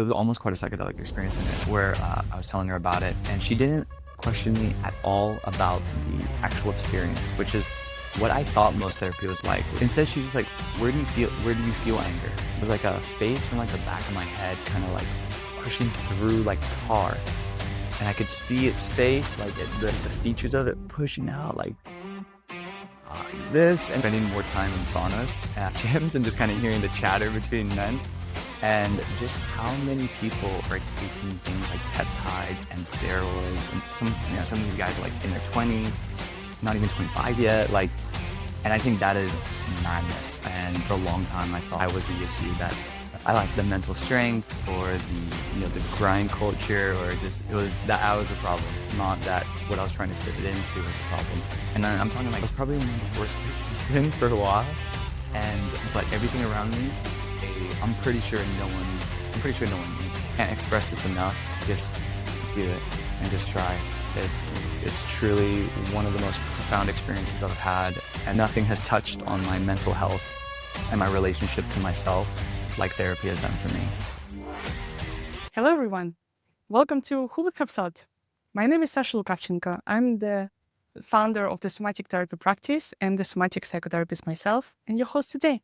It was almost quite a psychedelic experience in it where I was telling her about it and she didn't question me at all about the actual experience, which is what I thought most therapy was like. Instead, she was like, where do you feel anger? It was like a face from like the back of my head, kind of like pushing through like tar. And I could see its face, like the features of it pushing out like this, and spending more time in saunas at gyms and just kind of hearing the chatter between men. And just how many people are taking things like peptides and steroids, and some of these guys are like in their 20s, not even 25 yet. And I think that is madness. And for a long time, I thought I was the issue, that I lacked the mental strength or the grind culture, or just it was that I was the problem, not that what I was trying to fit it into was the problem. And then I'm talking like it was probably one of the worst places I've been for a while. But everything around me, I'm pretty sure no one can't express this enough to just do it and just try. It's truly one of the most profound experiences I've had, and nothing has touched on my mental health and my relationship to myself like therapy has done for me. Hello, everyone. Welcome to Who Would Have Thought? My name is Sasha Lukavchenko. I'm the founder of the somatic therapy practice and the somatic psychotherapist myself, and your host today.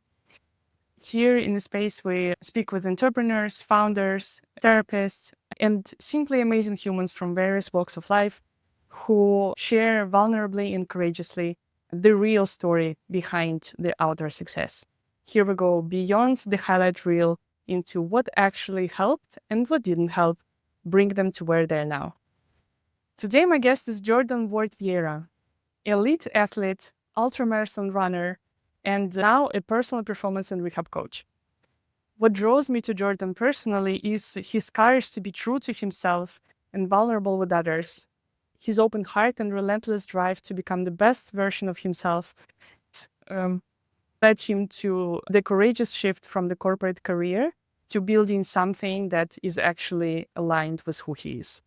Here in the space, we speak with entrepreneurs, founders, therapists, and simply amazing humans from various walks of life who share vulnerably and courageously the real story behind the outer success. Here we go beyond the highlight reel into what actually helped and what didn't help bring them to where they're now. Today, my guest is Jordan Ward Vieira, elite athlete, ultramarathon runner, and now a personal performance and rehab coach. What draws me to Jordan personally is his courage to be true to himself and vulnerable with others, his open heart and relentless drive to become the best version of himself led him to the courageous shift from the corporate career to building something that is actually aligned with who he is.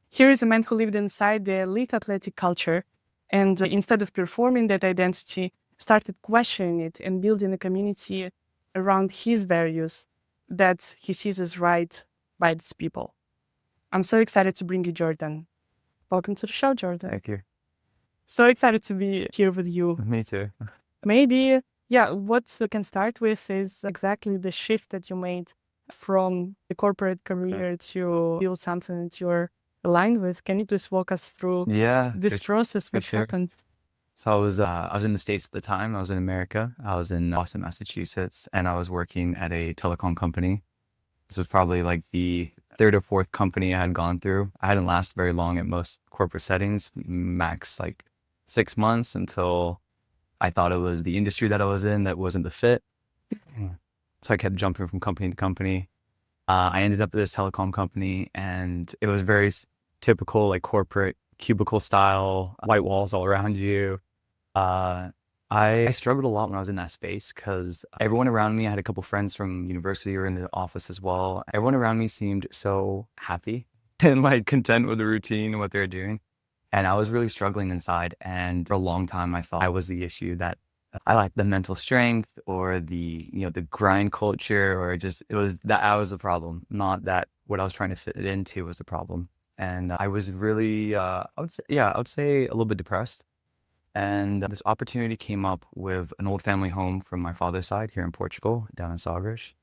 Here is a man who lived inside the elite athletic culture and instead of performing that identity, started questioning it and building a community around his values that he sees as right by its people. I'm so excited to bring you Jordan. Welcome to the show, Jordan. Thank you. So excited to be here with you. Me too. Maybe, what we can start with is exactly the shift that you made from the corporate career to build something that you're aligned with. Can you please walk us through this process, what happened? So I was in the States at the time. I was in America. I was in Boston, Massachusetts, and I was working at a telecom company. This was probably like the third or fourth company I had gone through. I hadn't lasted very long at most corporate settings, max like 6 months, until I thought it was the industry that I was in that wasn't the fit. So I kept jumping from company to company. I ended up at this telecom company, and it was very typical like corporate cubicle style, white walls all around you. I struggled a lot when I was in that space because everyone around me, I had a couple friends from university or in the office as well. Everyone around me seemed so happy and like content with the routine and what they were doing. And I was really struggling inside. And for a long time, I thought I was the issue, that I lacked the mental strength or the grind culture, or just, it was that I was the problem, not that what I was trying to fit it into was the problem. And I was really, I would say a little bit depressed. And this opportunity came up with an old family home from my father's side here in Portugal, down in Sagres.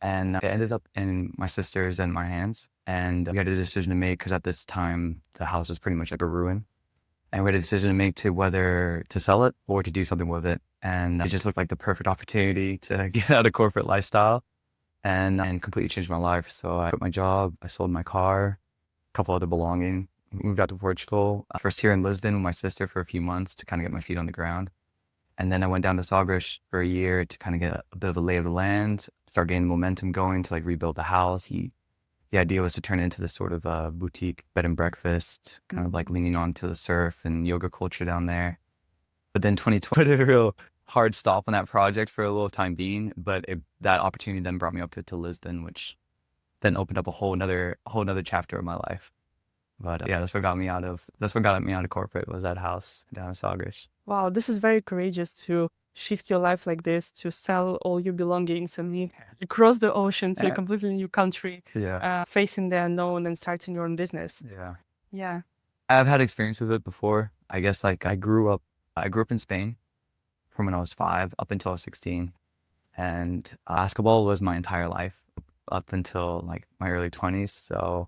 And it ended up in my sister's and my hands. And we had a decision to make because at this time, the house was pretty much like a ruin. And we had a decision to make to whether to sell it or to do something with it. And it just looked like the perfect opportunity to get out of corporate lifestyle and completely change my life. So I quit my job, I sold my car, couple other belongings, moved out to Portugal, first here in Lisbon with my sister for a few months to kind of get my feet on the ground. And then I went down to Sagres for a year to kind of get a bit of a lay of the land, start getting momentum going to like rebuild the house. The idea was to turn it into this sort of a boutique bed and breakfast, kind of like leaning onto the surf and yoga culture down there. But then 2020 put a real hard stop on that project for a little time being. But that opportunity then brought me up to Lisbon, which then opened up a whole nother chapter of my life. But that's what got me out of corporate, was that house down in Sagres. Wow, this is very courageous to shift your life like this, to sell all your belongings and across the ocean to a Yeah. completely new country, Yeah. facing the unknown and starting your own business? Yeah. Yeah. I've had experience with it before. I guess like I grew up in Spain from when I was 5 up until I was 16. And basketball was my entire life up until like my early 20s. So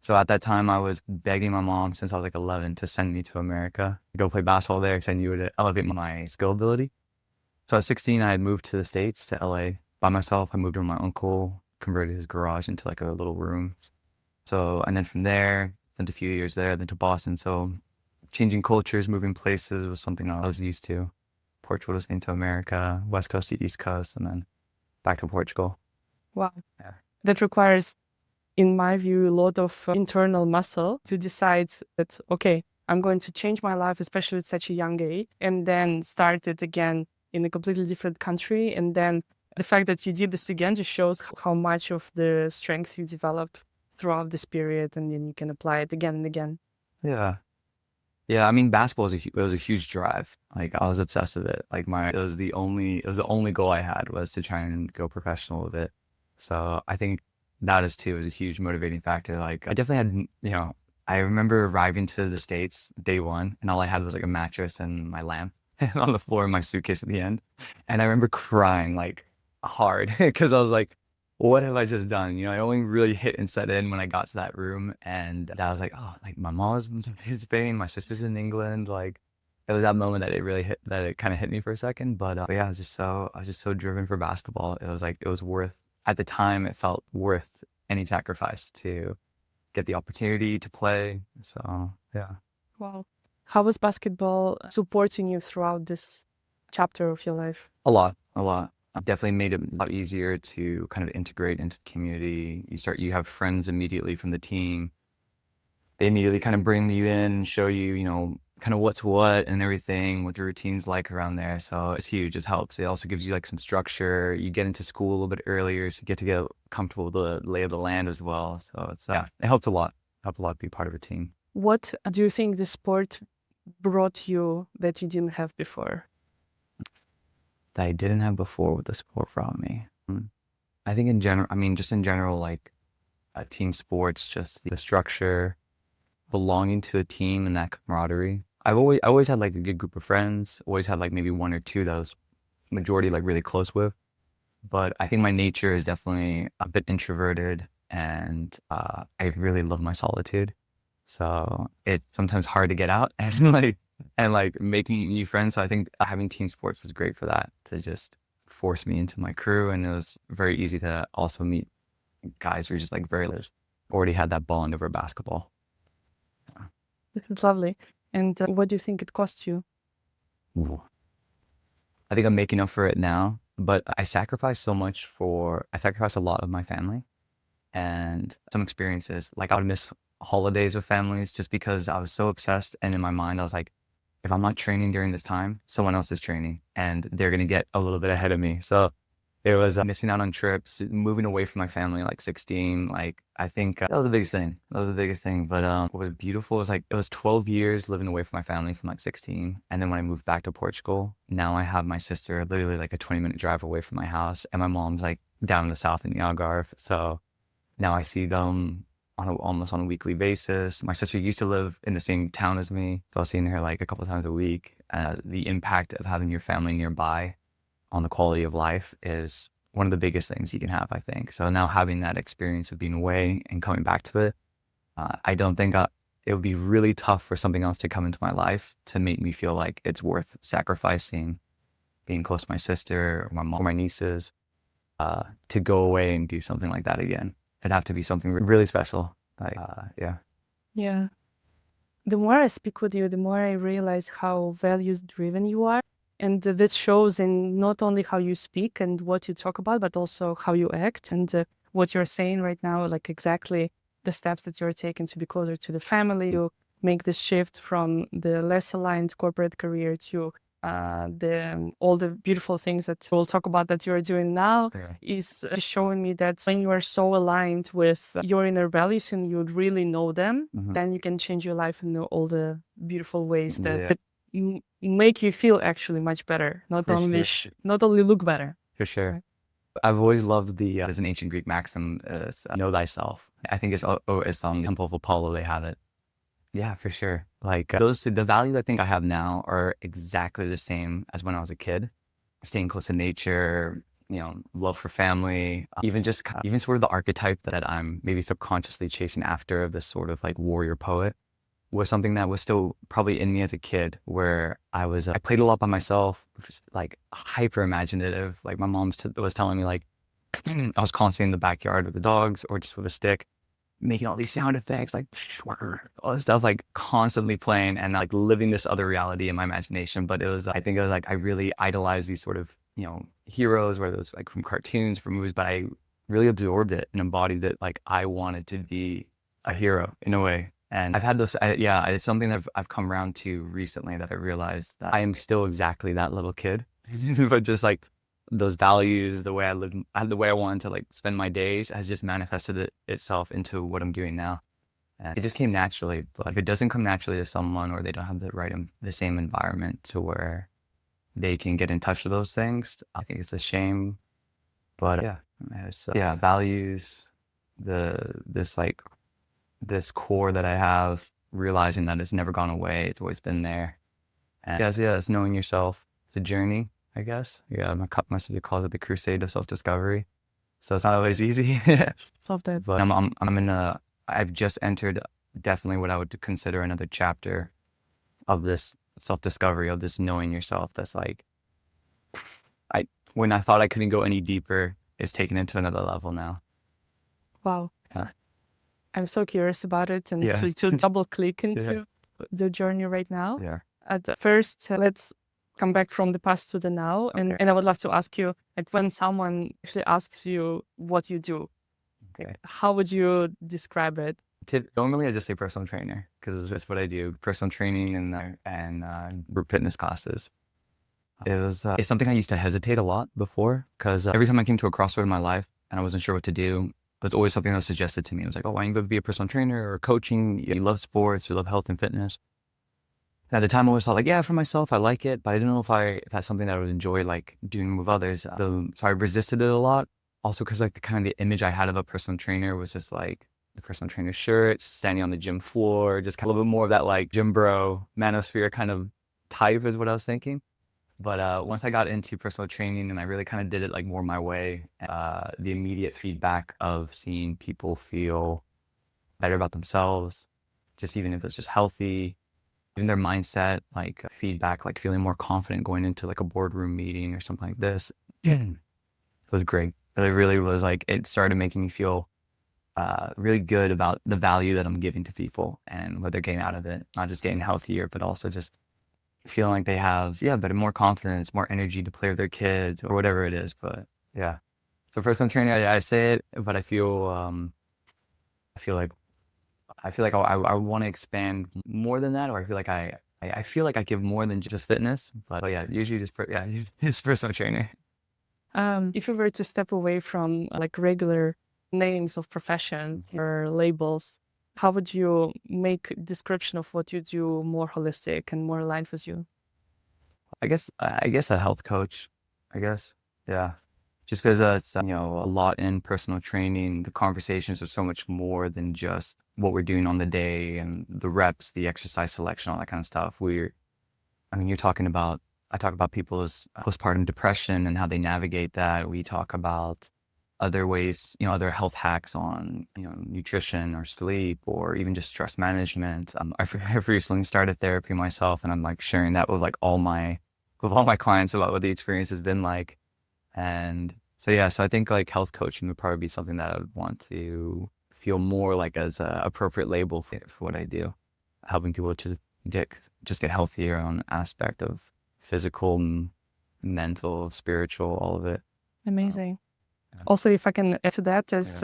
at that time, I was begging my mom since I was like 11 to send me to America to go play basketball there because I knew it would elevate my skill ability. So at 16, I had moved to the States, to LA by myself. I moved in with my uncle, converted his garage into like a little room. So, and then from there, spent a few years there, then to Boston. So changing cultures, moving places was something I was used to. Portugal to Central America, West Coast to East Coast, and then back to Portugal. Wow. Yeah. That requires, in my view, a lot of internal muscle to decide that, okay, I'm going to change my life, especially at such a young age, and then start it again in a completely different country. And then the fact that you did this again just shows how much of the strengths you developed throughout this period, and then you can apply it again and again. Yeah. Yeah, I mean, basketball was a huge drive. Like I was obsessed with it. Like it was the only goal I had was to try and go professional with it. So I think that is too is a huge motivating factor. Like I definitely had, I remember arriving to the States day one, and all I had was like a mattress and my lamp on the floor in my suitcase at the end. And I remember crying like hard because I was like, what have I just done? I only really hit and set in when I got to that room, and I was like, oh, like my mom's in Spain, my sister's in England. Like it was that moment that it kind of hit me for a second. But yeah, I was just so driven for basketball. It was worth, at the time, it felt worth any sacrifice to get the opportunity to play. So yeah. Wow. How was basketball supporting you throughout this chapter of your life? A lot. I've definitely made it a lot easier to kind of integrate into the community. You have friends immediately from the team. They immediately kind of bring you in and show you, kind of what's what and everything, what the routine's like around there. So it's huge. It helps. It also gives you like some structure. You get into school a little bit earlier, so you get comfortable with the lay of the land as well. So it helped a lot. Helped a lot to be part of a team. What do you think the sport brought you that you didn't have before? That I didn't have before with the sport brought me. I think in general, like team sports, just the structure, belonging to a team and that camaraderie. I always had like a good group of friends, always had like maybe one or two that I was majority like really close with. But I think my nature is definitely a bit introverted, and I really love my solitude. So it's sometimes hard to get out and making new friends. So I think having team sports was great for that, to just force me into my crew. And it was very easy to also meet guys who are just like already had that bond over basketball. This is lovely. And what do you think it cost you? Ooh. I think I'm making up for it now, but I sacrificed a lot of my family and some experiences. Like I would miss holidays with families just because I was so obsessed. And in my mind, I was like, if I'm not training during this time, someone else is training and they're going to get a little bit ahead of me. So it was missing out on trips, moving away from my family at like 16. Like I think that was the biggest thing. But what was beautiful was like it was 12 years living away from my family from like 16. And then when I moved back to Portugal, now I have my sister literally like a 20-minute drive away from my house, and my mom's like down in the south in the Algarve. So now I see them almost on a weekly basis. My sister used to live in the same town as me, so I was seeing her like a couple of times a week. The impact of having your family nearby on the quality of life is one of the biggest things you can have, I think. So now having that experience of being away and coming back to it, I don't think it would be really tough for something else to come into my life to make me feel like it's worth sacrificing being close to my sister or my mom or my nieces to go away and do something like that again. It'd have to be something really special. Like, yeah. Yeah. The more I speak with you, the more I realize how values driven you are. And that shows in not only how you speak and what you talk about, but also how you act and what you're saying right now, like exactly the steps that you're taking to be closer to the family. You make this shift from the less aligned corporate career to all the beautiful things that we'll talk about that you're doing now. Yeah. Is showing me that when you are so aligned with your inner values and you really know them, then you can change your life in all the beautiful ways that make you feel actually much better, not For only sure. not only look better. For sure. Right. I've always loved there's an ancient Greek maxim, know thyself. I think it's on Temple of Apollo, they have it. Yeah, for sure. Like the values I think I have now are exactly the same as when I was a kid. Staying close to nature, love for family, even sort of the archetype that I'm maybe subconsciously chasing after of this sort of like warrior poet was something that was still probably in me as a kid, where I played a lot by myself, which was like hyper imaginative. Like my mom was telling me like I was constantly in the backyard with the dogs or just with a stick, making all these sound effects, like all this stuff, like constantly playing and like living this other reality in my imagination. But I think it was like I really idolized these sort of, heroes, whether it was like from cartoons, from movies, but I really absorbed it and embodied it. Like I wanted to be a hero in a way. And I've had it's something that I've come around to recently, that I realized that I am still exactly that little kid, but just like those values, the way I lived, the way I wanted to like spend my days has just manifested itself into what I'm doing now. And it just came naturally. But if it doesn't come naturally to someone, or they don't have the same environment to where they can get in touch with those things, I think it's a shame. But values, this core that I have, realizing that it's never gone away. It's always been there. And it's knowing yourself. It's a journey, I guess. Yeah, my subject calls it the crusade of self-discovery. So it's not always easy. Love that. But I've just entered definitely what I would consider another chapter of this self-discovery, of this knowing yourself. That's like, when I thought I couldn't go any deeper, it's taken it to another level now. Wow. Yeah. I'm so curious about it, and Yeah. to double click into the journey right now. Yeah. At first, let's come back from the past to the now. And I would love to ask you, like, when someone actually asks you what you do, Okay. how would you describe it? Normally I just say personal trainer, because that's what I do. Personal training and group fitness classes. It's something I used to hesitate a lot before, because every time I came to a crossroad in my life and I wasn't sure what to do, it's always something that was suggested to me. It was like, oh, why don't you go be a personal trainer or coaching? You love sports, you love health and fitness. And at the time I always thought like, yeah, for myself, I like it, but I didn't know if that's something that I would enjoy, like doing with others. So I resisted it a lot. Also, because like the image I had of a personal trainer was just like the personal trainer shirts, standing on the gym floor, just a little bit more of that like gym bro, manosphere kind of type is what I was thinking. But once I got into personal training and I really kind of did it like more my way, the immediate feedback of seeing people feel better about themselves, just even if it's just healthy, even their mindset, like feedback, like feeling more confident going into like a boardroom meeting or something like this, it was great. It really was like, it started making me feel really good about the value that I'm giving to people and what they're getting out of it. Not just getting healthier, but also just feeling like they have, more confidence, more energy to play with their kids or whatever it is. But yeah. So personal training, I say it, but I feel like I want to expand more than that, or I feel like I give more than just fitness. But yeah, usually just personal trainer. If you were to step away from like regular names of profession or labels, how would you make description of what you do more holistic and more aligned with you? I guess a health coach, I guess. Yeah. Just because it's, a lot in personal training, the conversations are so much more than just what we're doing on the day and the reps, the exercise selection, all that kind of stuff. I talk about people's postpartum depression and how they navigate that. We talk about other ways, other health hacks on, nutrition or sleep or even just stress management. I've recently started therapy myself, and I'm like sharing that with like all my clients about what the experience has been like. And so I think like health coaching would probably be something that I would want to feel more like as an appropriate label for what I do, helping people to just get healthier on an aspect of physical, mental, spiritual, all of it. Amazing. Also, if I can add to that, as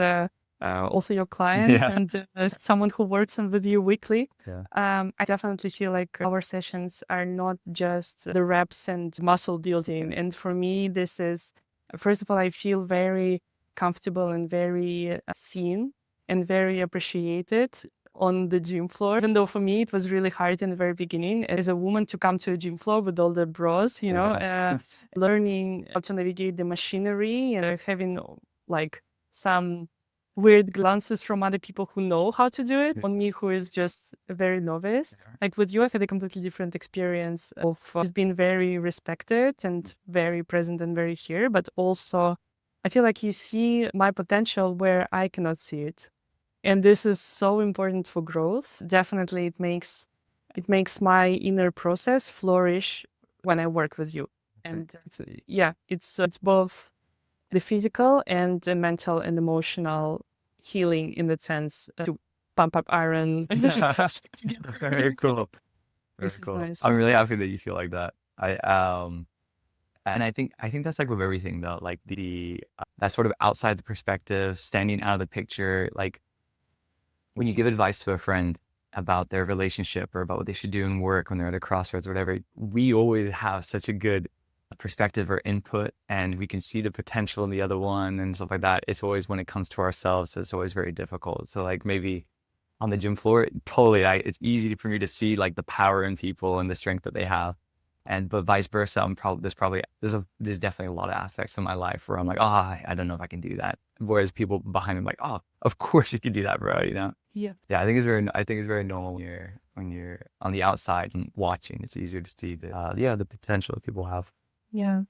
also your client and someone who works with you weekly, I definitely feel like our sessions are not just the reps and muscle building. And for me, this is, first of all, I feel very comfortable and very seen and very appreciated on the gym floor. Even though for me, it was really hard in the very beginning as a woman to come to a gym floor with all the bros, learning how to navigate the machinery and having like some weird glances from other people who know how to do it on me, who is just a very novice. Like with you, I've had a completely different experience of just being very respected and very present and very here, but also I feel like you see my potential where I cannot see it. And this is so important for growth. Definitely it makes my inner process flourish when I work with you. And it's both the physical and the mental and emotional healing in that sense to pump up iron. Very cool. Very This is cool. nice. I'm really happy that you feel like that. And I think that's like with everything though, like that sort of outside the perspective, standing out of the picture. Like when you give advice to a friend about their relationship or about what they should do in work when they're at a crossroads or whatever, we always have such a good perspective or input, and we can see the potential in the other one and stuff like that. It's always when it comes to ourselves, it's always very difficult. So like maybe on the gym floor, totally, it's easy for me to see like the power in people and the strength that they have. But vice versa, there's definitely a lot of aspects of my life where I'm like, I don't know if I can do that. Whereas people behind me are like, oh, of course you can do that, bro. Yeah. Yeah, I think it's very normal when you're on the outside and watching. It's easier to see the potential that people have. Yeah.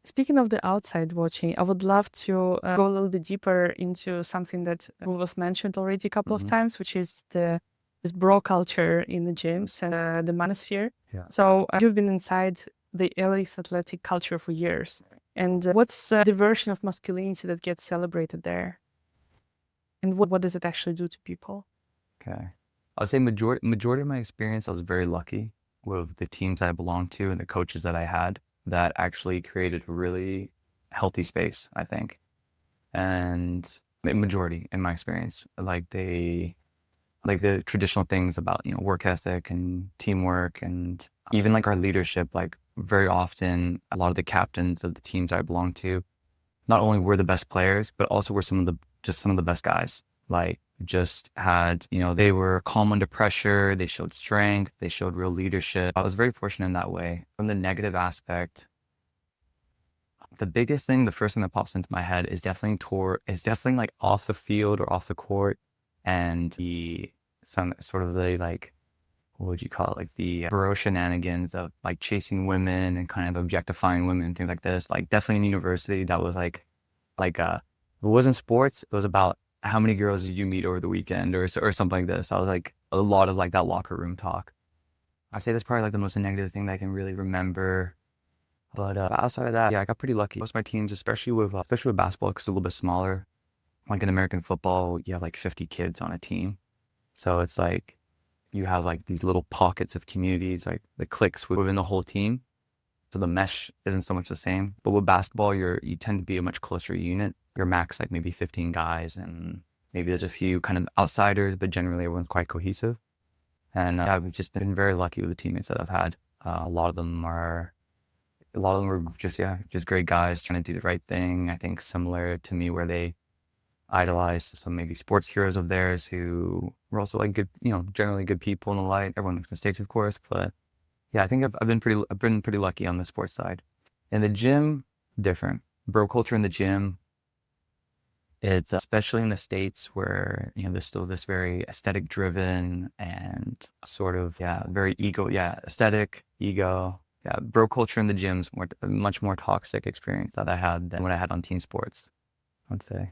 Speaking of the outside watching, I would love to go a little bit deeper into something that was mentioned already a couple of times, which is this bro culture in the gyms and the manosphere. Yeah. So you've been inside the elite athletic culture for years. And what's the version of masculinity that gets celebrated there? And what does it actually do to people? Okay. I would say majority of my experience, I was very lucky with the teams I belonged to and the coaches that I had that actually created a really healthy space, I think. And the majority in my experience, like the traditional things about, work ethic and teamwork and even like our leadership, like very often a lot of the captains of the teams I belonged to, not only were the best players, but also were some of the best guys. Like just had, they were calm under pressure. They showed strength. They showed real leadership. I was very fortunate in that way. From the negative aspect, the first thing that pops into my head is definitely like off the field or off the court, and some sort of the like, what would you call it? Like the bro shenanigans of like chasing women and kind of objectifying women and things like this. Like definitely in university, that was like it wasn't sports. It was about how many girls did you meet over the weekend or something like this. I was like a lot of like that locker room talk. I'd say that's probably like the most negative thing that I can really remember. But outside of that, yeah, I got pretty lucky. Most of my teams, especially with basketball, because it's a little bit smaller. Like in American football, you have like 50 kids on a team. So it's like you have like these little pockets of communities, like the cliques within the whole team. So the mesh isn't so much the same. But with basketball, you tend to be a much closer unit. You're max like maybe 15 guys, and maybe there's a few kind of outsiders, but generally everyone's quite cohesive. And I've just been very lucky with the teammates that I've had. A lot of them were just great guys trying to do the right thing. I think similar to me, where they idolized some maybe sports heroes of theirs who were also like good, generally good people in the light. Everyone makes mistakes, of course, but yeah, I think I've been pretty lucky on the sports side. In the gym, different. Bro culture in the gym, it's especially in the States where, there's still this very aesthetic driven and sort of, very aesthetic, ego. Yeah, bro culture in the gym's much more toxic experience that I had than what I had on team sports, I'd say.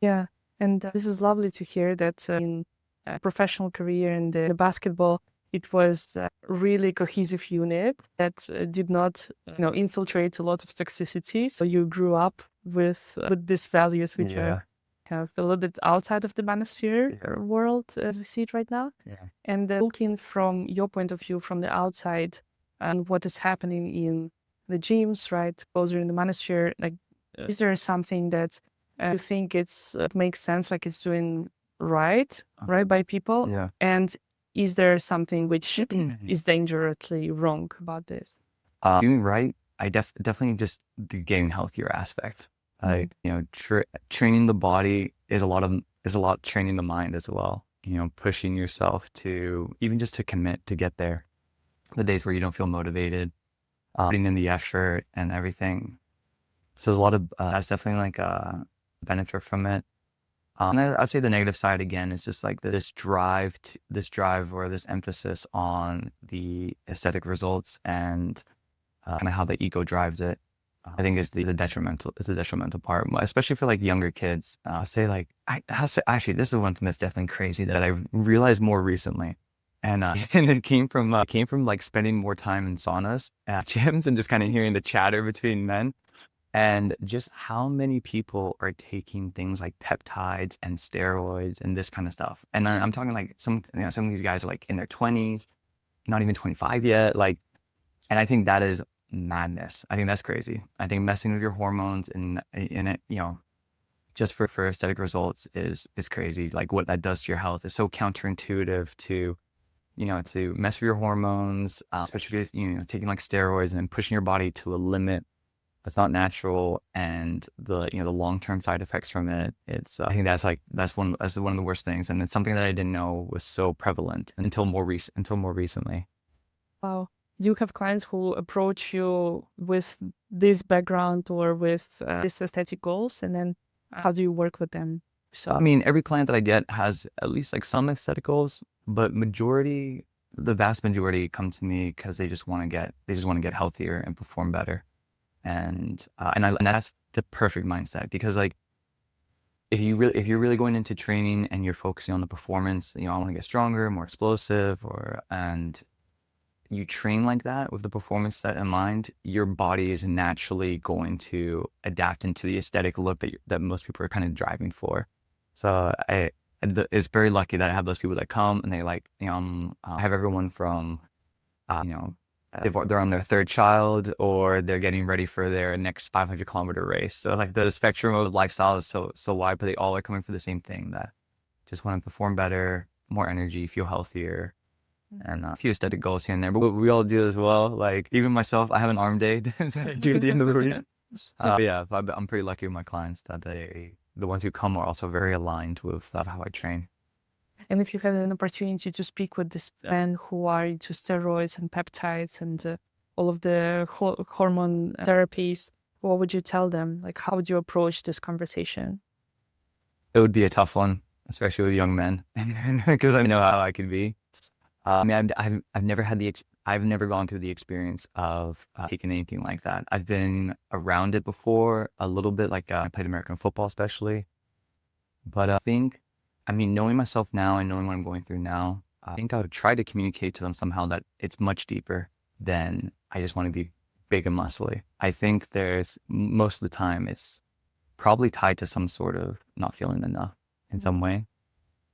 Yeah, and this is lovely to hear that in a professional career in the basketball, it was a really cohesive unit that did not, infiltrate a lot of toxicity. So you grew up with these values, which are kind of a little bit outside of the manosphere world as we see it right now. Yeah. And looking from your point of view from the outside and what is happening in the gyms, right, closer in the manosphere, like, is there something that you think it makes sense, like it's doing right by people? Yeah. And is there something which is dangerously wrong about this? Doing right, I definitely just the getting healthier aspect. Like, training the body is a lot training the mind as well. Pushing yourself to even just to commit to get there. The days where you don't feel motivated, putting in the effort and everything. So there's a lot of that's definitely like a benefit from it. And I'd say the negative side again is just like this drive or this emphasis on the aesthetic results and kind of how the ego drives it. I think is the detrimental part, especially for like younger kids. I'll say like actually this is one thing that's definitely crazy that I've realized more recently, and and it came from like spending more time in saunas at gyms and just kind of hearing the chatter between men. And just how many people are taking things like peptides and steroids and this kind of stuff. And I'm talking like some of these guys are like in their 20s, not even 25 yet. Like, and I think that is madness. I think that's crazy. I think messing with your hormones and in it, just for aesthetic results is crazy. Like what that does to your health is so counterintuitive to mess with your hormones, especially if you're taking like steroids and pushing your body to a limit that's not natural, and the long-term side effects from it. It's I think that's one of the worst things, and it's something that I didn't know was so prevalent until more recently. Wow. Do you have clients who approach you with this background or with these aesthetic goals, and then how do you work with them? So I mean, every client that I get has at least like some aesthetic goals, but the vast majority come to me because they just want to get healthier and perform better. And that's the perfect mindset, because like if you're really going into training and you're focusing on the performance, I want to get stronger, more explosive, and you train like that with the performance set in mind, your body is naturally going to adapt into the aesthetic look that most people are kind of driving for. So it's very lucky that I have those people that come and they like, I have everyone from, they're on their third child or they're getting ready for their next 500-kilometer race. So like the spectrum of lifestyle is so wide, but they all are coming for the same thing, that just want to perform better, more energy, feel healthier, and a few aesthetic goals here and there. But what we all do as well, like even myself, I have an arm day that I do at the end of the week. Yeah, I'm pretty lucky with my clients that the ones who come are also very aligned with how I train. And if you had an opportunity to speak with these men who are into steroids and peptides and all of the hormone therapies, what would you tell them? Like, how would you approach this conversation? It would be a tough one, especially with young men, because I know how I could be. I mean, I've never gone through the experience of taking anything like that. I've been around it before a little bit, like I played American football, especially. But knowing myself now and knowing what I'm going through now, I think I would try to communicate to them somehow that it's much deeper than I just want to be big and muscly. I think most of the time it's probably tied to some sort of not feeling enough in some way.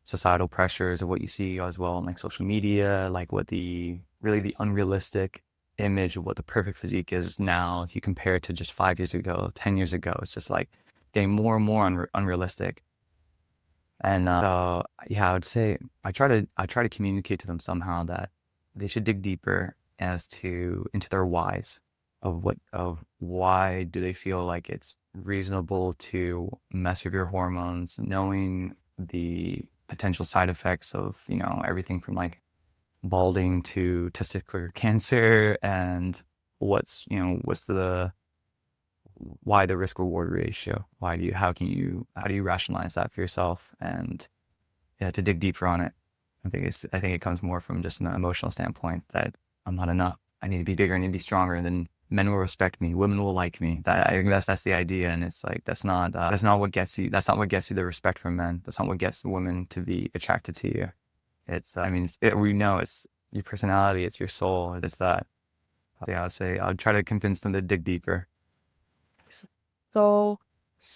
Societal pressures of what you see as well on like social media, like what the unrealistic image of what the perfect physique is now. If you compare it to just 5 years ago, 10 years ago, it's just like getting more and more unrealistic. And so yeah, I would say I try to communicate to them somehow that they should dig deeper into their whys of why do they feel like it's reasonable to mess with your hormones, knowing the potential side effects of everything from like balding to testicular cancer, and why the risk reward ratio, how do you rationalize that for yourself, and yeah, to dig deeper on it. I think it comes more from just an emotional standpoint that I'm not enough. I need to be bigger, I need to be stronger, and then men will respect me, women will like me. I think that's the idea, and it's like that's not what gets you the respect from men. That's not what gets women to be attracted to you. We know it's your personality, it's your soul, it's that. Yeah, I would say I'd try to convince them to dig deeper. So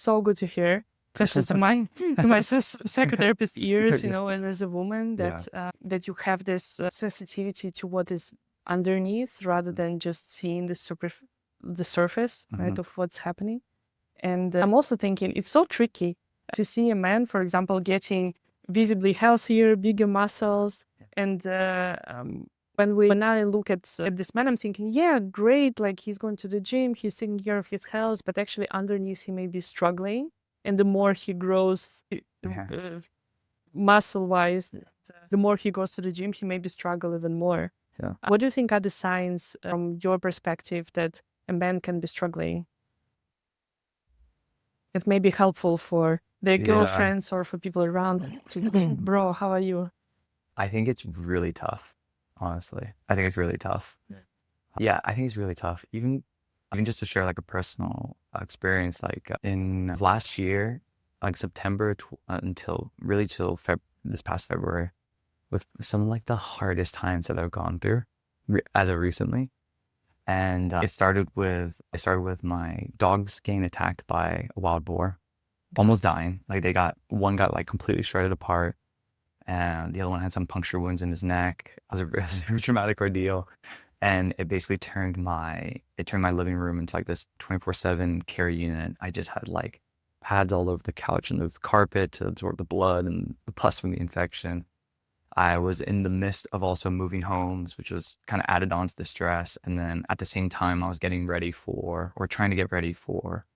good to hear, especially to my psychotherapist ears, and as a woman that you have this sensitivity to what is underneath rather than just seeing the surface, right, of what's happening. And I'm also thinking it's so tricky to see a man, for example, getting visibly healthier, bigger muscles, and when I look at this man, I'm thinking, yeah, great, like he's going to the gym, he's taking care of his health, but actually underneath he may be struggling and the more he grows muscle-wise, the more he goes to the gym, he maybe struggle even more. Yeah. What do you think are the signs from your perspective that a man can be struggling? That may be helpful for their girlfriends or for people around. Bro, how are you? I think it's really tough, honestly. I think it's really tough. Yeah, I think it's really tough. Even just to share like a personal experience, like in last year, like September until really till this past February, with some of like the hardest times that I've gone through as of recently. And it started with my dogs getting attacked by a wild boar, almost dying. Like one got like completely shredded apart, and the other one had some puncture wounds in his neck. It was a very traumatic ordeal, and it basically turned my living room into like this 24/7 care unit. I just had like pads all over the couch and the carpet to absorb the blood and the pus from the infection. I was in the midst of also moving homes, which was kind of added on to the stress. And then at the same time, I was getting ready for, or trying to get ready for,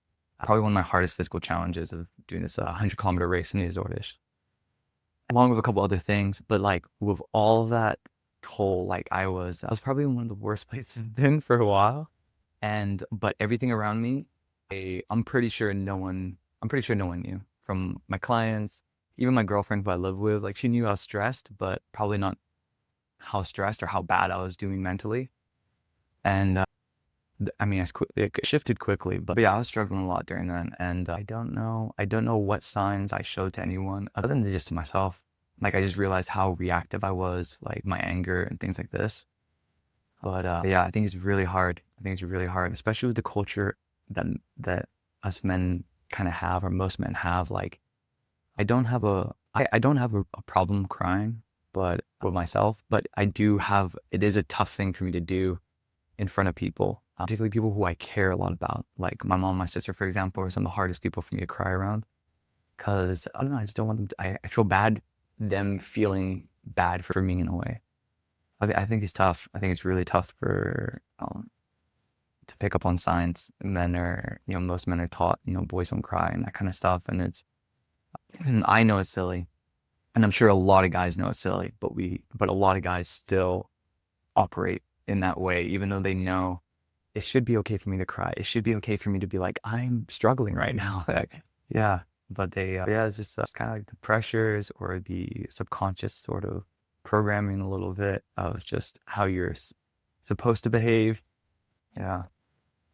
probably one of my hardest physical challenges of doing this 100-kilometer race in the Azores, along with a couple other things. But like with all of that toll, like I was probably in one of the worst places I've been for a while. But everything around me, I'm pretty sure no one knew, from my clients, even my girlfriend who I live with. Like she knew I was stressed, but probably not how stressed or how bad I was doing mentally. And I mean, it shifted quickly, but yeah, I was struggling a lot during that. And I don't know what signs I showed to anyone other than just to myself. Like I just realized how reactive I was, like my anger and things like this. But yeah, I think it's really hard. Especially with the culture that us men kind of have, or most men have. Like I don't have a problem crying, but with myself, but it is a tough thing for me to do in front of people, particularly people who I care a lot about, like my mom, my sister, for example, are some of the hardest people for me to cry around. Cause I don't know, I just don't want them I feel bad, them feeling bad for me in a way. I think it's tough. I think it's really tough for, to pick up on signs. Most men are taught, boys don't cry and that kind of stuff. And I know it's silly, and I'm sure a lot of guys know it's silly, but a lot of guys still operate in that way, even though they know it should be okay for me to cry. It should be okay for me to be like, I'm struggling right now. Yeah, but it's just kind of like the pressures or the subconscious sort of programming a little bit of just how you're supposed to behave. Yeah.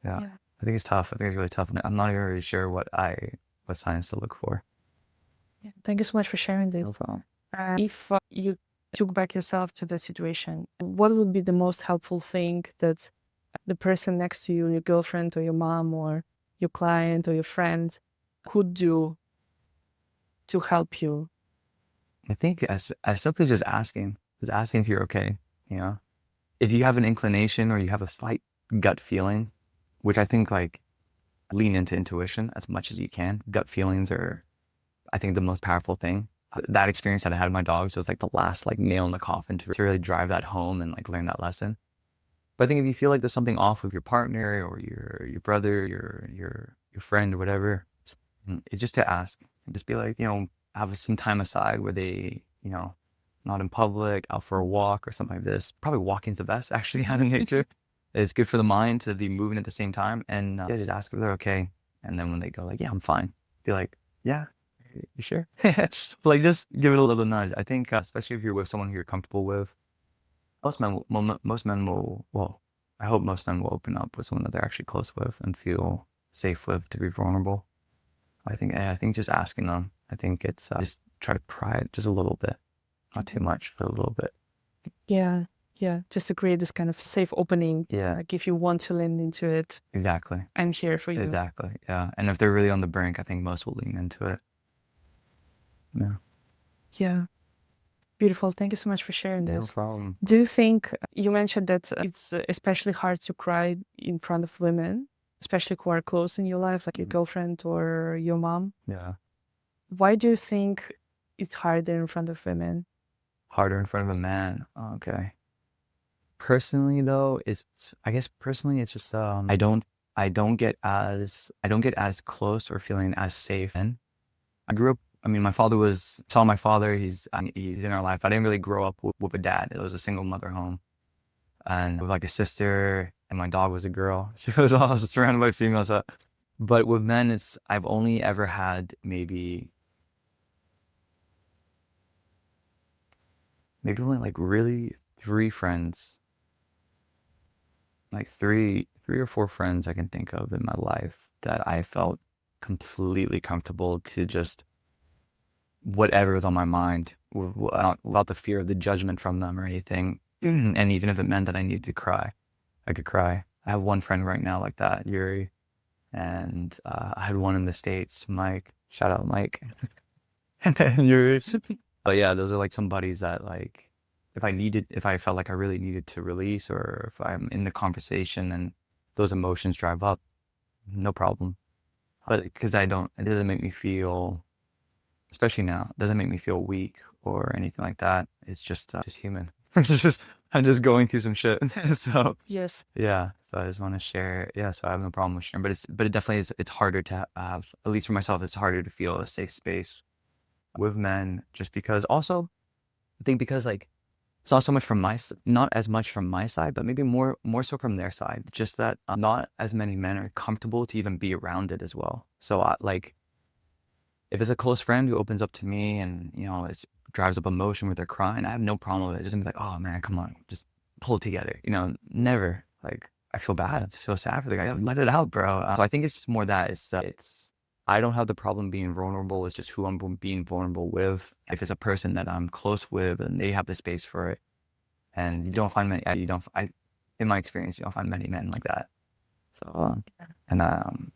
I think it's tough. I think it's really tough. I'm not even really sure what signs to look for. Yeah. Thank you so much for sharing this. No problem. If you took back yourself to the situation, what would be the most helpful thing that the person next to you, your girlfriend or your mom or your client or your friend, could do to help you? I think as simply just asking if you're okay. If you have an inclination or you have a slight gut feeling, which I think like lean into intuition as much as you can. Gut feelings are, I think, the most powerful thing. That experience that I had with my dogs was like the last like nail in the coffin to really drive that home and like learn that lesson. But I think if you feel like there's something off with your partner or your brother, your friend or whatever, it's just to ask and just be like, have some time aside where they, not in public, out for a walk or something like this. Probably walking's the best actually out in nature. It's good for the mind to be moving at the same time. And just ask if they're okay. And then when they go like, yeah, I'm fine, be like, yeah, you sure? Like just give it a little nudge. I think especially if you're with someone who you're comfortable with, most men will, well, I hope most men will open up with someone that they're actually close with and feel safe with to be vulnerable. I think just asking them. I think it's just try to pry it just a little bit, not too much, but a little bit. Yeah, just to create this kind of safe opening. Yeah. Like if you want to lean into it, Exactly. I'm here for you. Exactly. Yeah. And if they're really on the brink, I think most will lean into it. Yeah. Yeah. Beautiful. Thank you so much for sharing No this. problem. Do you think, you mentioned that it's especially hard to cry in front of women, especially who are close in your life, like your girlfriend or your mom? Yeah. Why do you think it's harder in front of women? Harder in front of a man. Okay. Personally though, it's just I don't get as close or feeling as safe I grew up, I mean, saw my father, he's in our life. I didn't really grow up with a dad. It was a single mother home. And with like a sister, and my dog was a girl. She was all surrounded by females. But with men, I've only ever had maybe only like really three friends, like three or four friends I can think of in my life that I felt completely comfortable to just whatever was on my mind without the fear of the judgment from them or anything. And even if it meant that I needed to cry, I could cry. I have one friend right now like that, Yuri, and I had one in the States, Mike. Shout out, Mike. And then Yuri. But yeah, those are like some buddies that like, if I felt like I really needed to release, or if I'm in the conversation and those emotions drive up, no problem. But because it doesn't make me feel, especially now, it doesn't make me feel weak or anything like that. It's just human. I'm just going through some shit. So Yes. yeah, so I just want to share. Yeah, so I have no problem with sharing, but it definitely is. It's harder to have, at least for myself, it's harder to feel a safe space with men, just because. Also, I think because like it's not so much from not as much from my side, but maybe more so from their side. Just that not as many men are comfortable to even be around it as well. So like, if it's a close friend who opens up to me and it drives up emotion with their crying, I have no problem with it. Just be like, oh man, come on, just pull it together. Never like, I feel bad. I feel sad for the guy. Let it out, bro. So I think it's just more that it's I don't have the problem being vulnerable. It's just who I'm being vulnerable with. If it's a person that I'm close with and they have the space for it, and you don't find many, in my experience, you don't find many men like that. So, and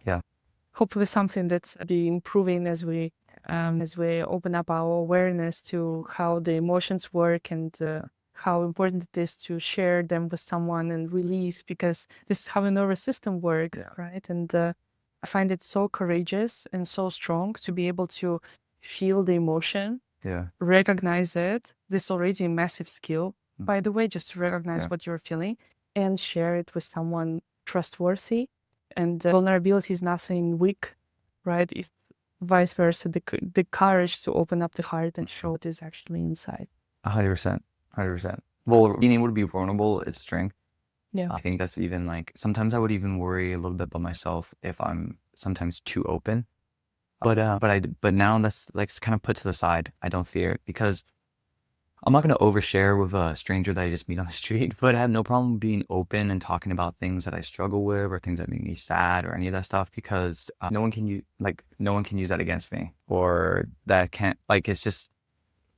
yeah. Hopefully something that's be improving as we open up our awareness to how the emotions work, and how important it is to share them with someone and release, because this is how the nervous system works, right? And I find it so courageous and so strong to be able to feel the emotion, recognize it. This is already a massive skill, by the way, just to recognize what you're feeling and share it with someone trustworthy. And vulnerability is nothing weak, right? It's vice versa, the courage to open up the heart and show what is actually inside. 100%. Well, being able to be vulnerable is strength. Yeah. I think that's even like, sometimes I would even worry a little bit about myself if I'm sometimes too open. But now that's like kind of put to the side. I don't fear it, because I'm not going to overshare with a stranger that I just meet on the street, but I have no problem being open and talking about things that I struggle with or things that make me sad or any of that stuff, because no one can use that against me, or that can't, like, it's just,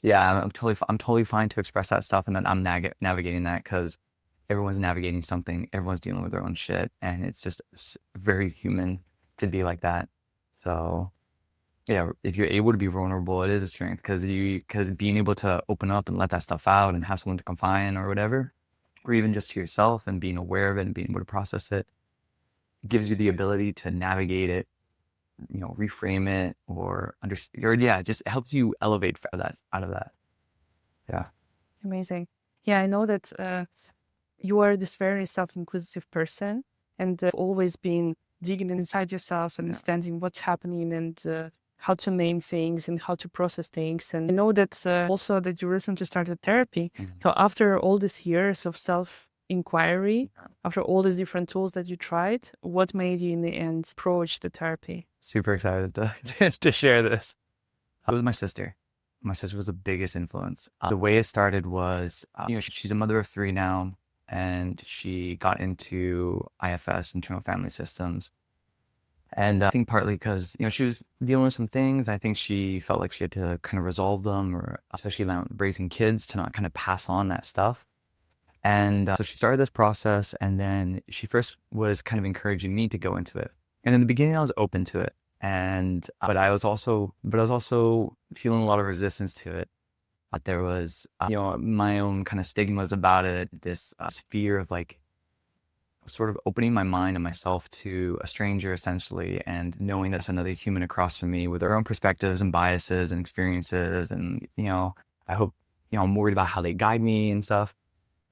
yeah, I'm totally fine to express that stuff. And then I'm navigating that, because everyone's navigating something, everyone's dealing with their own shit, and it's just very human to be like that. So yeah, if you're able to be vulnerable, it is a strength, because being able to open up and let that stuff out and have someone to confide in or whatever, or even just to yourself, and being aware of it and being able to process it, gives you the ability to navigate it, reframe it, or understand, or just helps you elevate out of that. Yeah. Amazing. Yeah, I know that you are this very self-inquisitive person, and always been digging inside yourself, understanding what's happening, and how to name things and how to process things. And I know that also that you recently started therapy. So after all these years of self-inquiry, after all these different tools that you tried, what made you in the end approach the therapy? Super excited to share this. It was my sister. My sister was the biggest influence. The way it started was, she's a mother of three now, and she got into IFS, internal family systems. And I think partly because, she was dealing with some things. I think she felt like she had to kind of resolve them, or especially now raising kids, to not kind of pass on that stuff. And so she started this process, and then she first was kind of encouraging me to go into it. And in the beginning, I was open to it. But I was also feeling a lot of resistance to it. But there was, my own kind of stigmas about it, this fear of like, sort of opening my mind and myself to a stranger, essentially, and knowing that's another human across from me with their own perspectives and biases and experiences. And, I hope, I'm worried about how they guide me and stuff.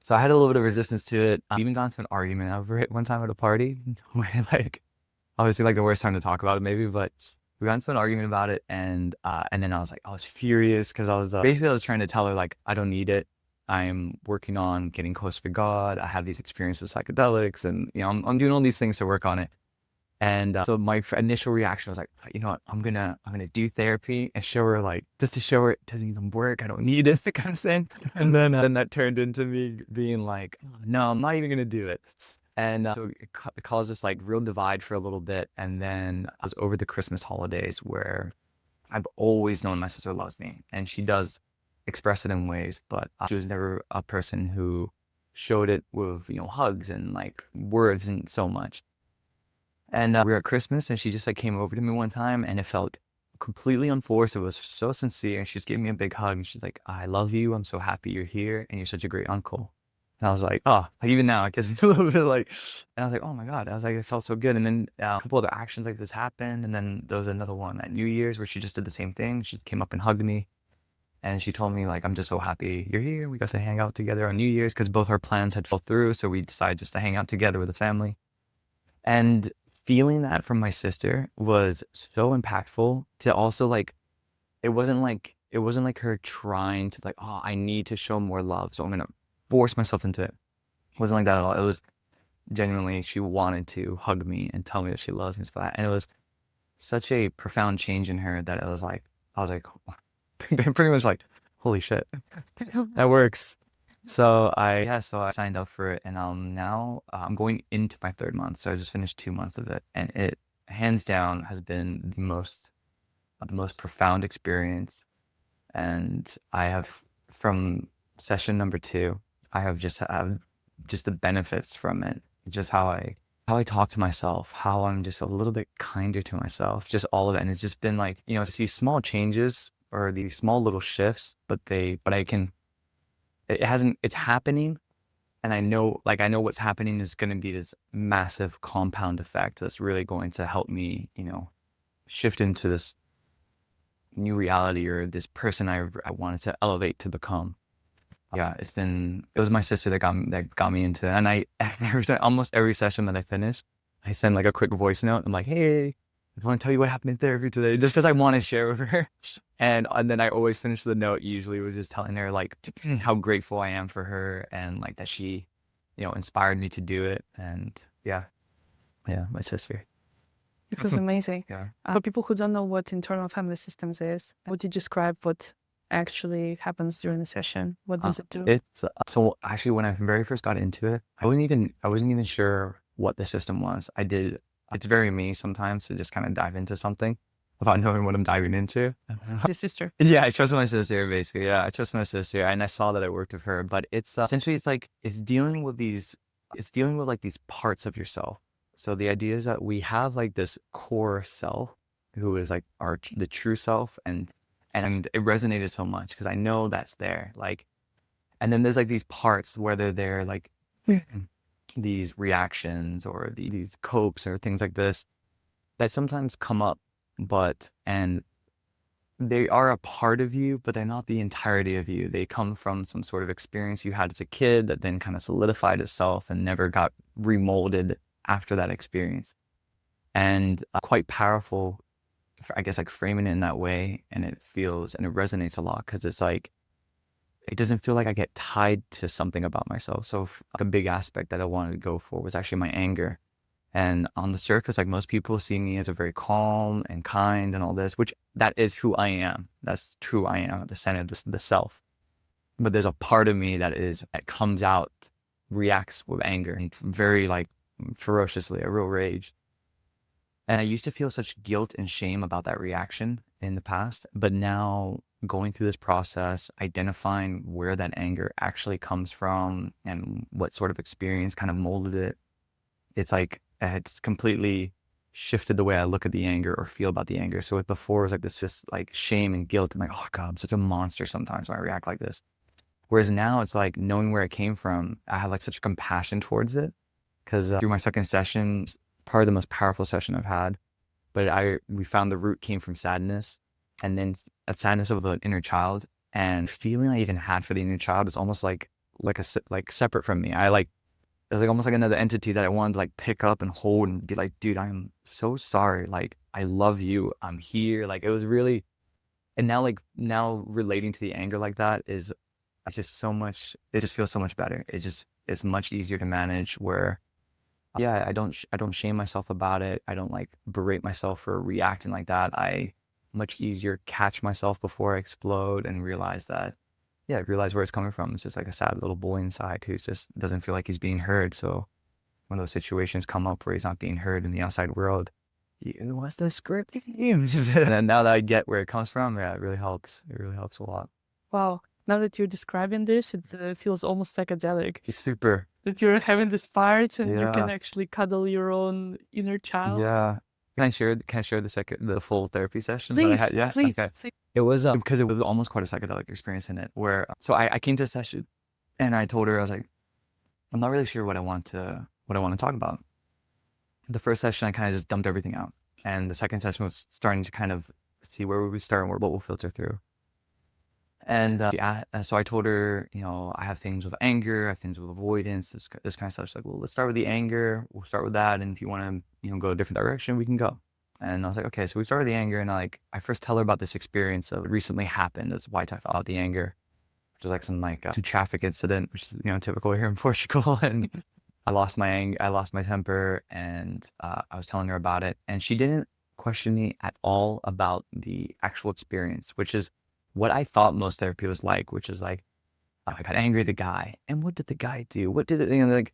So I had a little bit of resistance to it. I even got into an argument over it one time at a party, where, like, obviously, like, the worst time to talk about it maybe, but we got into an argument about it, and then I was furious because basically I was trying to tell her like I don't need it. I'm working on getting closer to God. I have these experiences with psychedelics, and I'm doing all these things to work on it. And so my initial reaction was like, you know what, I'm gonna do therapy and show her, like, just to show her it doesn't even work. I don't need it, the kind of thing. And then that turned into me being like, no, I'm not even gonna do it. And so it caused this like real divide for a little bit. And then I was over the Christmas holidays where I've always known my sister loves me, and she does express it in ways, but she was never a person who showed it with hugs and like words and so much. And we were at Christmas, and she just like came over to me one time, and it felt completely unforced. It was so sincere. And she just gave me a big hug, and she's like, I love you. I'm so happy you're here, and you're such a great uncle. And I was like, oh, like even now, it gives me a little bit like, and I was like, oh my God. I was like, it felt so good. And then a couple other actions like this happened. And then there was another one at New Year's where she just did the same thing. She came up and hugged me. And she told me, like, I'm just so happy you're here. We got to hang out together on New Year's because both our plans had fell through. So we decided just to hang out together with the family. And feeling that from my sister was so impactful to also like, it wasn't like her trying to like, oh, I need to show more love, so I'm going to force myself into it. It wasn't like that at all. It was genuinely, she wanted to hug me and tell me that she loves me for that. And it was such a profound change in her that I was like, pretty much like, holy shit, that works. So I signed up for it, and now I'm going into my 3rd month. So I just finished 2 months of it, and it hands down has been the most profound experience. And I have, from session number 2, I have just the benefits from it. Just how I talk to myself, how I'm just a little bit kinder to myself, just all of it. And it's just been like, to see small changes or these small little shifts, but it's happening. And I know what's happening is going to be this massive compound effect that's really going to help me, shift into this new reality or this person I wanted to elevate to become. Yeah, it was my sister that got me into it. And I almost every session that I finish, I send like a quick voice note. I'm like, hey, I want to tell you what happened in therapy today, just because I want to share with her. And then I always finish the note usually with just telling her like how grateful I am for her, and like that she, inspired me to do it. And yeah, my sister. It was amazing. Yeah. For people who don't know what internal family systems is, would you describe what actually happens during the session? What does it do? It's so actually when I very first got into it, I wasn't even sure what the system was. It's very me sometimes to just kind of dive into something without knowing what I'm diving into. The sister. Yeah, I trust my sister basically. Yeah, I trust my sister, and I saw that it worked with her. But it's essentially it's dealing with like these parts of yourself. So the idea is that we have like this core self, who is like the true self, and it resonated so much because I know that's there. Like, and then there's like these parts, whether they're like these reactions or these copes or things like this that sometimes come up, and they are a part of you, but they're not the entirety of you. They come from some sort of experience you had as a kid that then kind of solidified itself and never got remolded after that experience. And quite powerful, I guess, like framing it in that way. And it resonates a lot because it's like, it doesn't feel like I get tied to something about myself. So a big aspect that I wanted to go for was actually my anger. And on the surface, like most people see me as a very calm and kind and all this, which that is who I am. That's true. I am at the center of the self. But there's a part of me that comes out, reacts with anger, and very like ferociously, a real rage. And I used to feel such guilt and shame about that reaction in the past. But now going through this process, identifying where that anger actually comes from and what sort of experience kind of molded it, it's like, it's completely shifted the way I look at the anger or feel about the anger. So before it was like this just like shame and guilt. I'm like, oh God, I'm such a monster sometimes when I react like this. Whereas now it's like knowing where it came from, I have like such compassion towards it. Because through my second session, probably the most powerful session I've had, but we found the root came from sadness, and then a sadness of an inner child, and feeling I even had for the inner child is almost like separate from me. it was like almost like another entity that I wanted to like pick up and hold and be like, dude, I'm so sorry. Like, I love you. I'm here. Like, it was really, and now like now relating to the anger like that is, it's just so much, it just feels so much better. It's much easier to manage where, yeah, I don't shame myself about it. I don't like berate myself for reacting like that. I much easier catch myself before I explode and realize that, yeah, realize where it's coming from. It's just like a sad little boy inside who's just doesn't feel like he's being heard. So when those situations come up where he's not being heard in the outside world, what's the script? And then now that I get where it comes from, yeah, it really helps. It really helps a lot. Wow. Now that you're describing this, it feels almost psychedelic. He's super. That you're having this part and you can Yeah. actually cuddle your own inner child. Yeah. Can I share the full therapy session that I Please, had? Yeah. please, Okay. please. It was because it was almost quite a psychedelic experience in it where so I came to a session and I told her, I was like, I'm not really sure what I want to talk about. The first session I kind of just dumped everything out. And the second session was starting to kind of see where would we start and what we'll filter through. And so I told her, you know, I have things with anger, I have things with avoidance, this kind of stuff. She's like, well, let's start with the anger. We'll start with that. And if you want to, you know, go a different direction, we can go. And I was like, okay, so we started with the anger. And I first tell her about this experience that recently happened. That's why I felt out the anger, which was like some like some traffic incident, which is, you know, typical here in Portugal. And I lost my anger, I lost my temper, and I was telling her about it. And she didn't question me at all about the actual experience, which is what I thought most therapy was like, which is like, I got angry at the guy. And what did the guy do? What did it, you know, like,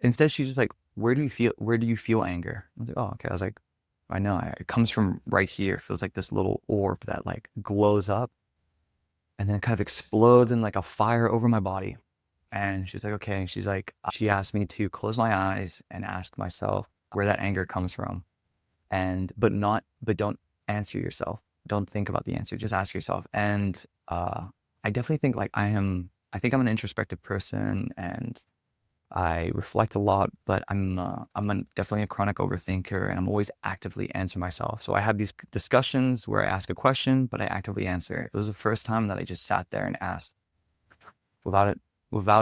instead she's just like, where do you feel anger? I was like, oh, okay. I was like, I know it comes from right here. It feels like this little orb that like glows up and then it kind of explodes in like a fire over my body. And she's like, okay. And she's like, she asked me to close my eyes and ask myself where that anger comes from. But don't answer yourself. Don't think about the answer. Just ask yourself. And I definitely think like I think I'm an introspective person and I reflect a lot, but I'm definitely a chronic overthinker and I'm always actively answering myself. So I have these discussions where I ask a question, but I actively answer. It was the first time that I just sat there and asked without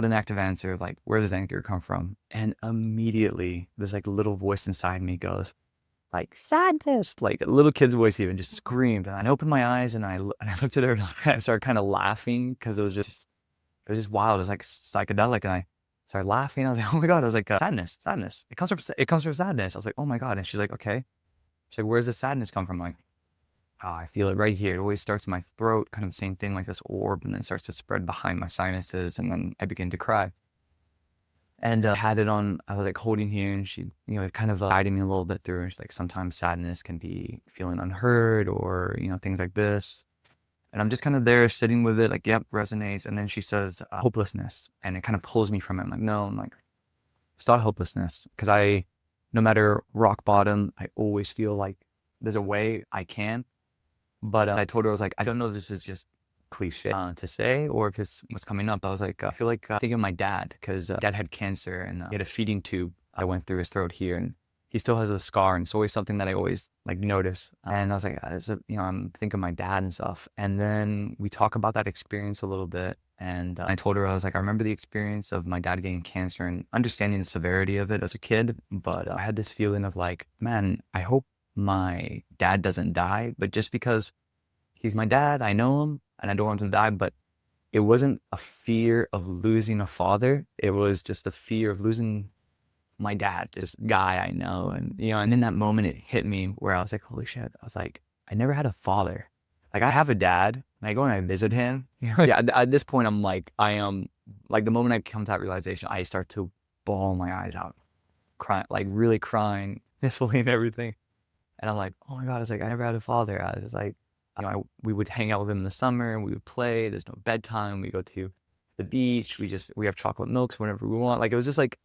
an active answer, like, where does anger come from? And immediately this like little voice inside me goes, like, sadness, like a little kid's voice even just screamed. And I opened my eyes and I looked at her and I started kind of laughing because it was just wild. It was like psychedelic. And I started laughing. I was like, oh my God. I was like, sadness. It comes from sadness. I was like, oh my God. And she's like, okay. She's like, where's the sadness come from? I'm like, oh, I feel it right here. It always starts in my throat, kind of the same thing, like this orb, and then starts to spread behind my sinuses. And then I begin to cry. And I had it on, I was like holding here and she, you know, kind of guiding me a little bit through. She's like, sometimes sadness can be feeling unheard or, you know, things like this. And I'm just kind of there sitting with it, like, yep, resonates. And then she says, hopelessness. And it kind of pulls me from it. I'm like, no, I'm like, it's not hopelessness. Because no matter rock bottom, I always feel like there's a way I can. But I told her, I was like, I don't know if this is just cliche to say or if it's what's coming up. I was like, I feel like thinking of my dad because dad had cancer and he had a feeding tube. I went through his throat here and he still has a scar and it's always something that I always like notice. And I was like, you know, I'm thinking of my dad and stuff. And then we talk about that experience a little bit. And I told her, I was like, I remember the experience of my dad getting cancer and understanding the severity of it as a kid. But I had this feeling of like, man, I hope my dad doesn't die. But just because he's my dad, I know him and I don't want him to die. But it wasn't a fear of losing a father. It was just a fear of losing my dad, this guy I know. And, you know, and in that moment, it hit me where I was like, holy shit. I was like, I never had a father. Like, I have a dad and I go and I visit him. Yeah, at this point, I'm like, I am, like, the moment I come to that realization, I start to bawl my eyes out, crying, like, really crying, sniffling and everything. And I'm like, oh my God, I was like, I never had a father. I was like, you know, we would hang out with him in the summer and we would play. There's no bedtime. We go to the beach. We have chocolate milks whenever we want. Like, it was just like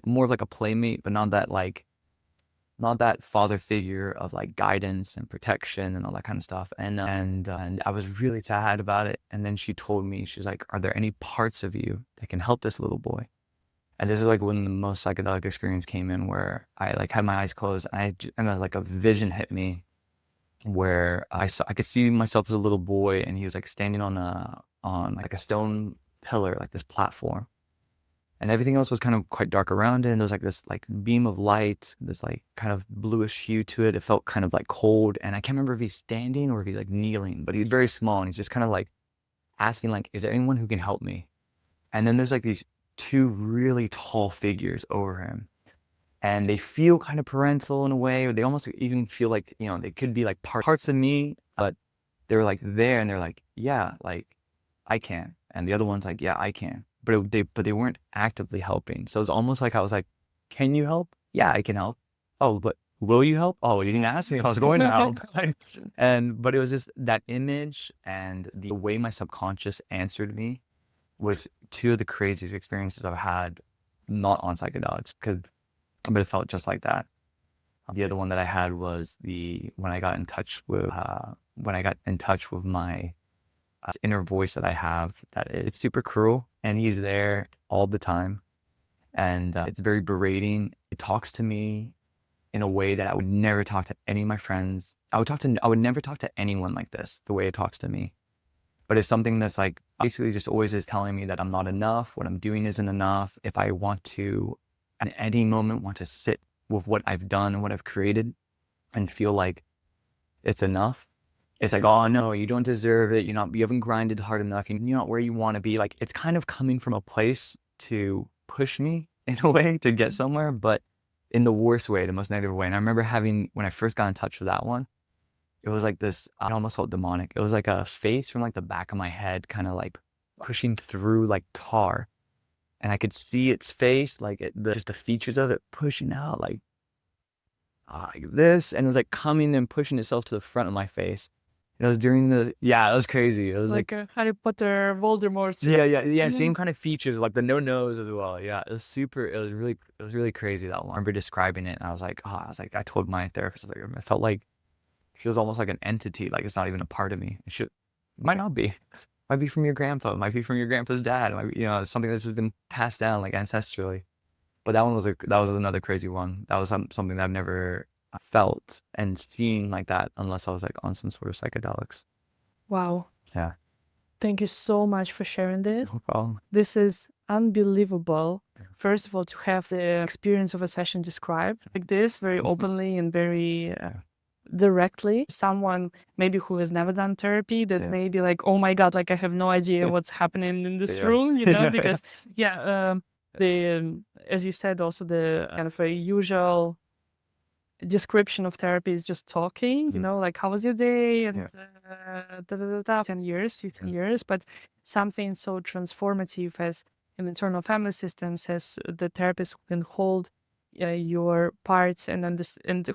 more of like a playmate, but not that father figure of like guidance and protection and all that kind of stuff. And I was really sad about it. And then she told me, she's like, are there any parts of you that can help this little boy? And this is like when the most psychedelic experience came in, where I like had my eyes closed and like a vision hit me where I could see myself as a little boy, and he was like standing on like a stone pillar, like this platform. and everything else was kind of quite dark around it. And there was like this like beam of light, this like kind of bluish hue to it. It felt kind of like cold. And I can't remember if he's standing or if he's like kneeling, but he's very small and he's just kind of like asking like, is there anyone who can help me? And then there's like these two really tall figures over him. And they feel kind of parental in a way, or they almost even feel like, you know, they could be like parts of me, but they're like there and they're like, yeah, like I can. And the other one's like, yeah, I can. But they weren't actively helping. So it's almost like I was like, can you help? Yeah, I can help. Oh, but will you help? Oh, you didn't ask me if I was going to help. But it was just that image and the way my subconscious answered me was two of the craziest experiences I've had, not on psychedelics, but it felt just like that. The other one that I had was when I got in touch with my inner voice that I have, that it's super cruel and he's there all the time. And it's very berating. It talks to me in a way that I would never talk to any of my friends. I would never talk to anyone like this, the way it talks to me. But it's something that's like basically just always is telling me that I'm not enough, what I'm doing isn't enough. If I want to, at any moment, want to sit with what I've done and what I've created and feel like it's enough, it's like, oh no, you don't deserve it. You haven't grinded hard enough. You're not where you want to be. Like, it's kind of coming from a place to push me in a way to get somewhere, but in the worst way, the most negative way. And I remember when I first got in touch with that one, it was like this, I almost felt demonic. It was like a face from like the back of my head, kind of like pushing through like tar. And I could see its face, like just the features of it pushing out like this. And it was like coming and pushing itself to the front of my face. It was it was crazy. It was like a Harry Potter Voldemort. Yeah. Same kind of features, like the no nose as well. Yeah, it was really crazy, that one. I remember describing it and I was like, I told my therapist, I felt like it feels almost like an entity, like it's not even a part of me. It might not be. Might be from your grandpa, might be from your grandpa's dad, might be, it's something that's just been passed down like ancestrally. But that was another crazy one. That was something that I've never felt and seen like that unless I was like on some sort of psychedelics. Wow. Yeah. Thank you so much for sharing this. No problem. This is unbelievable. First of all, to have the experience of a session described like this, very openly and very directly. Someone maybe who has never done therapy that may be like, oh my God, like I have no idea what's happening in this room, because as you said, also the kind of a usual description of therapy is just talking, like how was your day and 10 years, 15 years, but something so transformative as in internal family systems, as the therapist can hold your parts and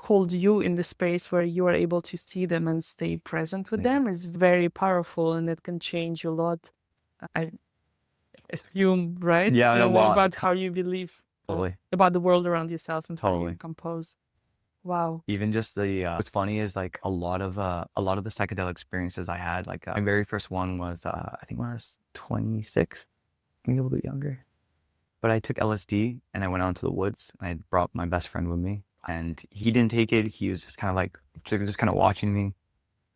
hold you in the space where you are able to see them and stay present with them is very powerful, and it can change a lot. I assume, right? Yeah, about how you believe about the world around yourself and how you compose. Wow. Even just what's funny is like a lot of the psychedelic experiences I had, like my very first one was I think when I was 26, maybe a little bit younger. But I took LSD and I went out into the woods and I brought my best friend with me, and he didn't take it. He was just kind of watching me.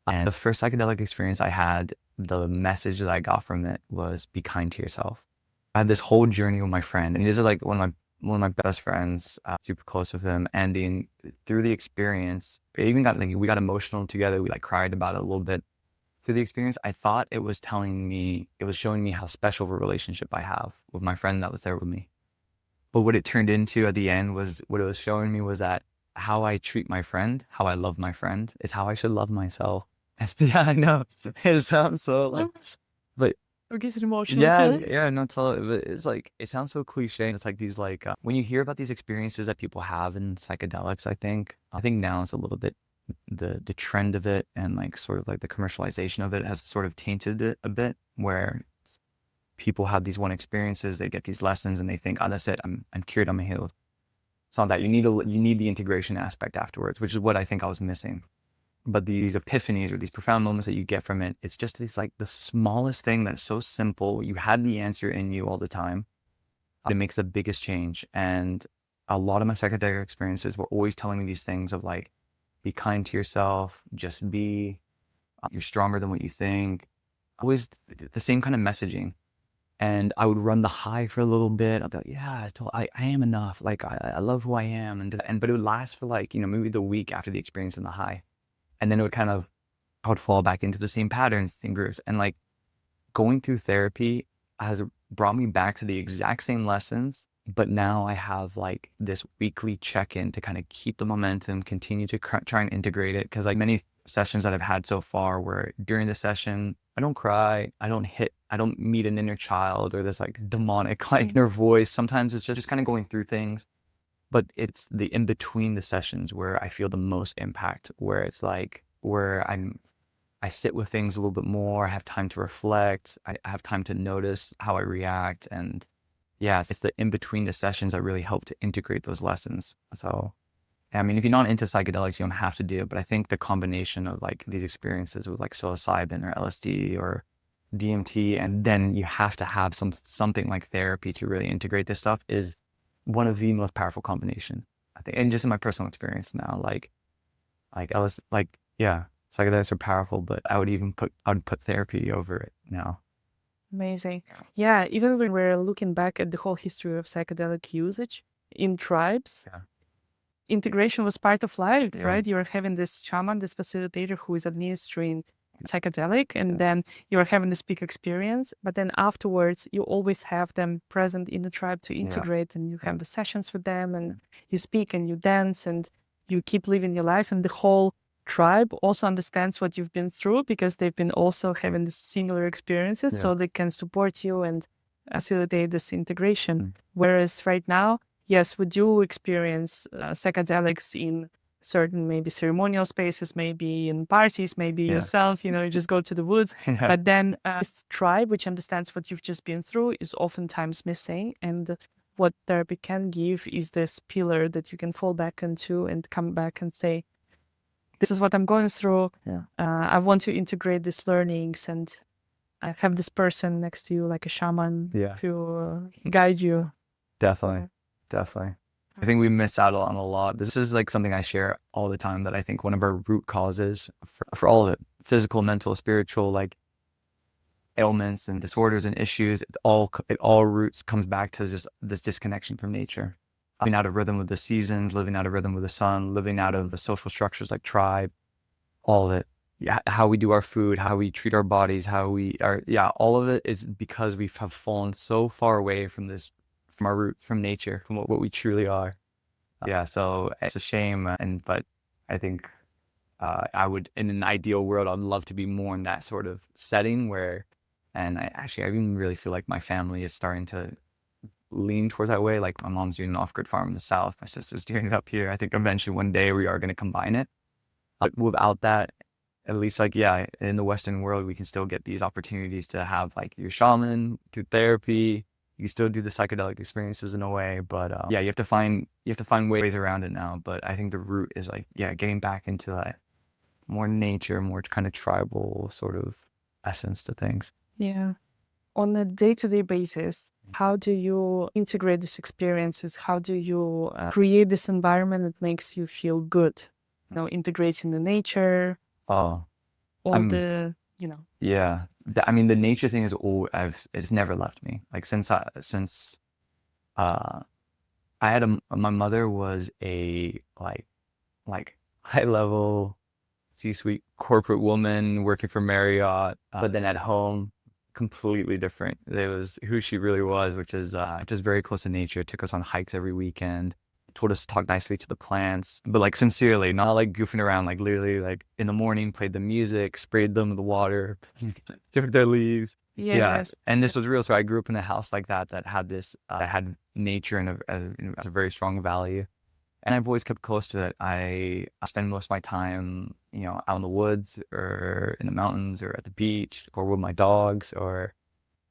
And the first psychedelic experience I had, the message that I got from it was be kind to yourself. I had this whole journey with my friend, and this is like one of my best friends, super close with him. And through the experience, we got emotional together. We like cried about it a little bit. Through the experience, I thought it was showing me how special of a relationship I have with my friend that was there with me. But what it turned into at the end was, what it was showing me was that how I treat my friend, how I love my friend, is how I should love myself. Yeah, I know. It sounds so like, but it gets emotional. Yeah, no, but it's like, it sounds so cliche. It's like these like, when you hear about these experiences that people have in psychedelics, I think now it's a little bit, the trend of it and like sort of like the commercialization of it has sort of tainted it a bit, where people have these one experiences, they get these lessons and they think, oh, that's it, I'm cured, I'm healed. It's not that. You need the integration aspect afterwards, which is what I think I was missing. But these epiphanies or these profound moments that you get from it, it's just this like the smallest thing that's so simple. You had the answer in you all the time. It makes the biggest change. And a lot of my psychedelic experiences were always telling me these things of like, be kind to yourself, just be, you're stronger than what you think. Always the same kind of messaging. And I would run the high for a little bit. I'd be like, yeah, I am enough. Like, I love who I am. But it would last for like, maybe the week after the experience in the high. And then it would I would fall back into the same patterns, same grooves. And like going through therapy has brought me back to the exact same lessons. But now I have like this weekly check-in to kind of keep the momentum, continue to try and integrate it. Cause like many sessions that I've had so far where during the session, I don't cry, I don't meet an inner child or this like demonic like inner voice. Sometimes it's just kind of going through things, but it's the in between the sessions where I feel the most impact, where it's like where I sit with things a little bit more. I have time to reflect. I have time to notice how I react. And yeah, it's the in between the sessions that really help to integrate those lessons. So I mean, if you're not into psychedelics, you don't have to do it. But I think the combination of like these experiences with like psilocybin or LSD or DMT, and then you have to have something like therapy to really integrate this stuff is one of the most powerful combination, I think. And just in my personal experience now, yeah, psychedelics are powerful, but I would put therapy over it now. Amazing. Yeah, even when we're looking back at the whole history of psychedelic usage in tribes, Yeah. integration was part of life, Yeah. right? You're having this shaman, this facilitator who is administering psychedelic, and then you're having this peak experience. But then afterwards, you always have them present in the tribe to integrate, and you have the sessions with them, and you speak and you dance and you keep living your life. And the whole tribe also understands what you've been through because they've been also having this similar experiences, so they can support you and facilitate this integration. Whereas right now, yes, we do experience psychedelics in certain maybe ceremonial spaces, maybe in parties, maybe yourself, you just go to the woods. But then this tribe, which understands what you've just been through, is oftentimes missing. And what therapy can give is this pillar that you can fall back into and come back and say, this is what I'm going through. I want to integrate these learnings, and I have this person next to you, like a shaman, who guide you. Definitely. I think we miss out on a lot. This is like something I share all the time, that I think one of our root causes for all of it, physical, mental, spiritual, like ailments and disorders and issues, it all roots comes back to just this disconnection from nature. Living out of rhythm with the seasons, living out of rhythm with the sun, living out of the social structures like tribe, all of it. Yeah, how we do our food, how we treat our bodies, all of it is because we have fallen so far away from our root, from nature, from what we truly are. Yeah, so it's a shame. But I think I would, in an ideal world, I'd love to be more in that sort of setting where, and I even really feel like my family is starting to lean towards that way. Like my mom's doing an off-grid farm in the south, my sister's doing it up here. I think eventually one day we are going to combine it. But without that, at least in the Western world, we can still get these opportunities to have like your shaman, through therapy. You still do the psychedelic experiences in a way, but you have to find ways around it now. But I think the root is getting back into that more nature, more kind of tribal sort of essence to things. Yeah. On a day-to-day basis, how do you integrate these experiences? How do you create this environment that makes you feel good? Integrating the nature. Yeah. I mean, the nature thing is it's never left me. Like since I had my mother was a like high level C-suite corporate woman working for Marriott, but then at home, completely different. It was who she really was, which is just very close to nature. Took us on hikes every weekend. Told us to talk nicely to the plants, but like sincerely, not like goofing around, like literally like in the morning, played the music, sprayed them with the water, took their leaves. Yes. And this was real. So I grew up in a house like that had this, that had nature as a very strong value. And I've always kept close to it. I spend most of my time, out in the woods or in the mountains or at the beach or with my dogs, or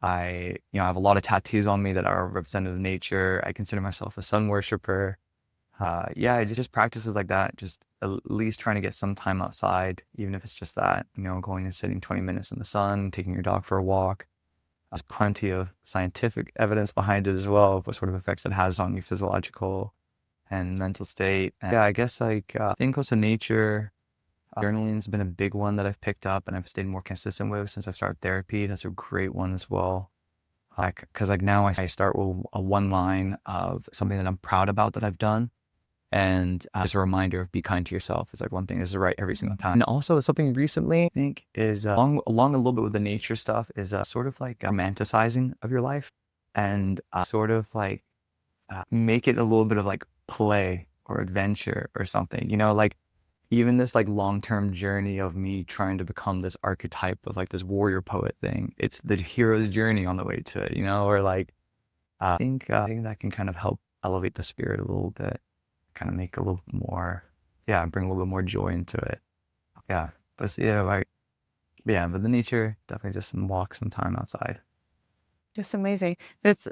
I have a lot of tattoos on me that are representative of nature. I consider myself a sun worshiper. Just practices like that, just at least trying to get some time outside, even if it's just that, going and sitting 20 minutes in the sun, taking your dog for a walk. There's plenty of scientific evidence behind it as well, of what sort of effects it has on your physiological and mental state. And I guess staying close to nature, journaling's been a big one that I've picked up and I've stayed more consistent with since I've started therapy. That's a great one as well. Like, because like now I start with a one line of something that I'm proud about that I've done. And just a reminder of be kind to yourself is like one thing is right every single time. And also something recently I think is along a little bit with the nature stuff is sort of like romanticizing of your life and sort of like make it a little bit of like play or adventure or something, you know, like even this like long-term journey of me trying to become this archetype of like this warrior poet thing. It's the hero's journey on the way to it, you know, or like I think that can kind of help elevate the spirit a little bit, kind of make a little more, yeah, bring a little bit more joy into it. Yeah, but yeah, like yeah, but the nature definitely just some walk, some time outside. Just amazing. That's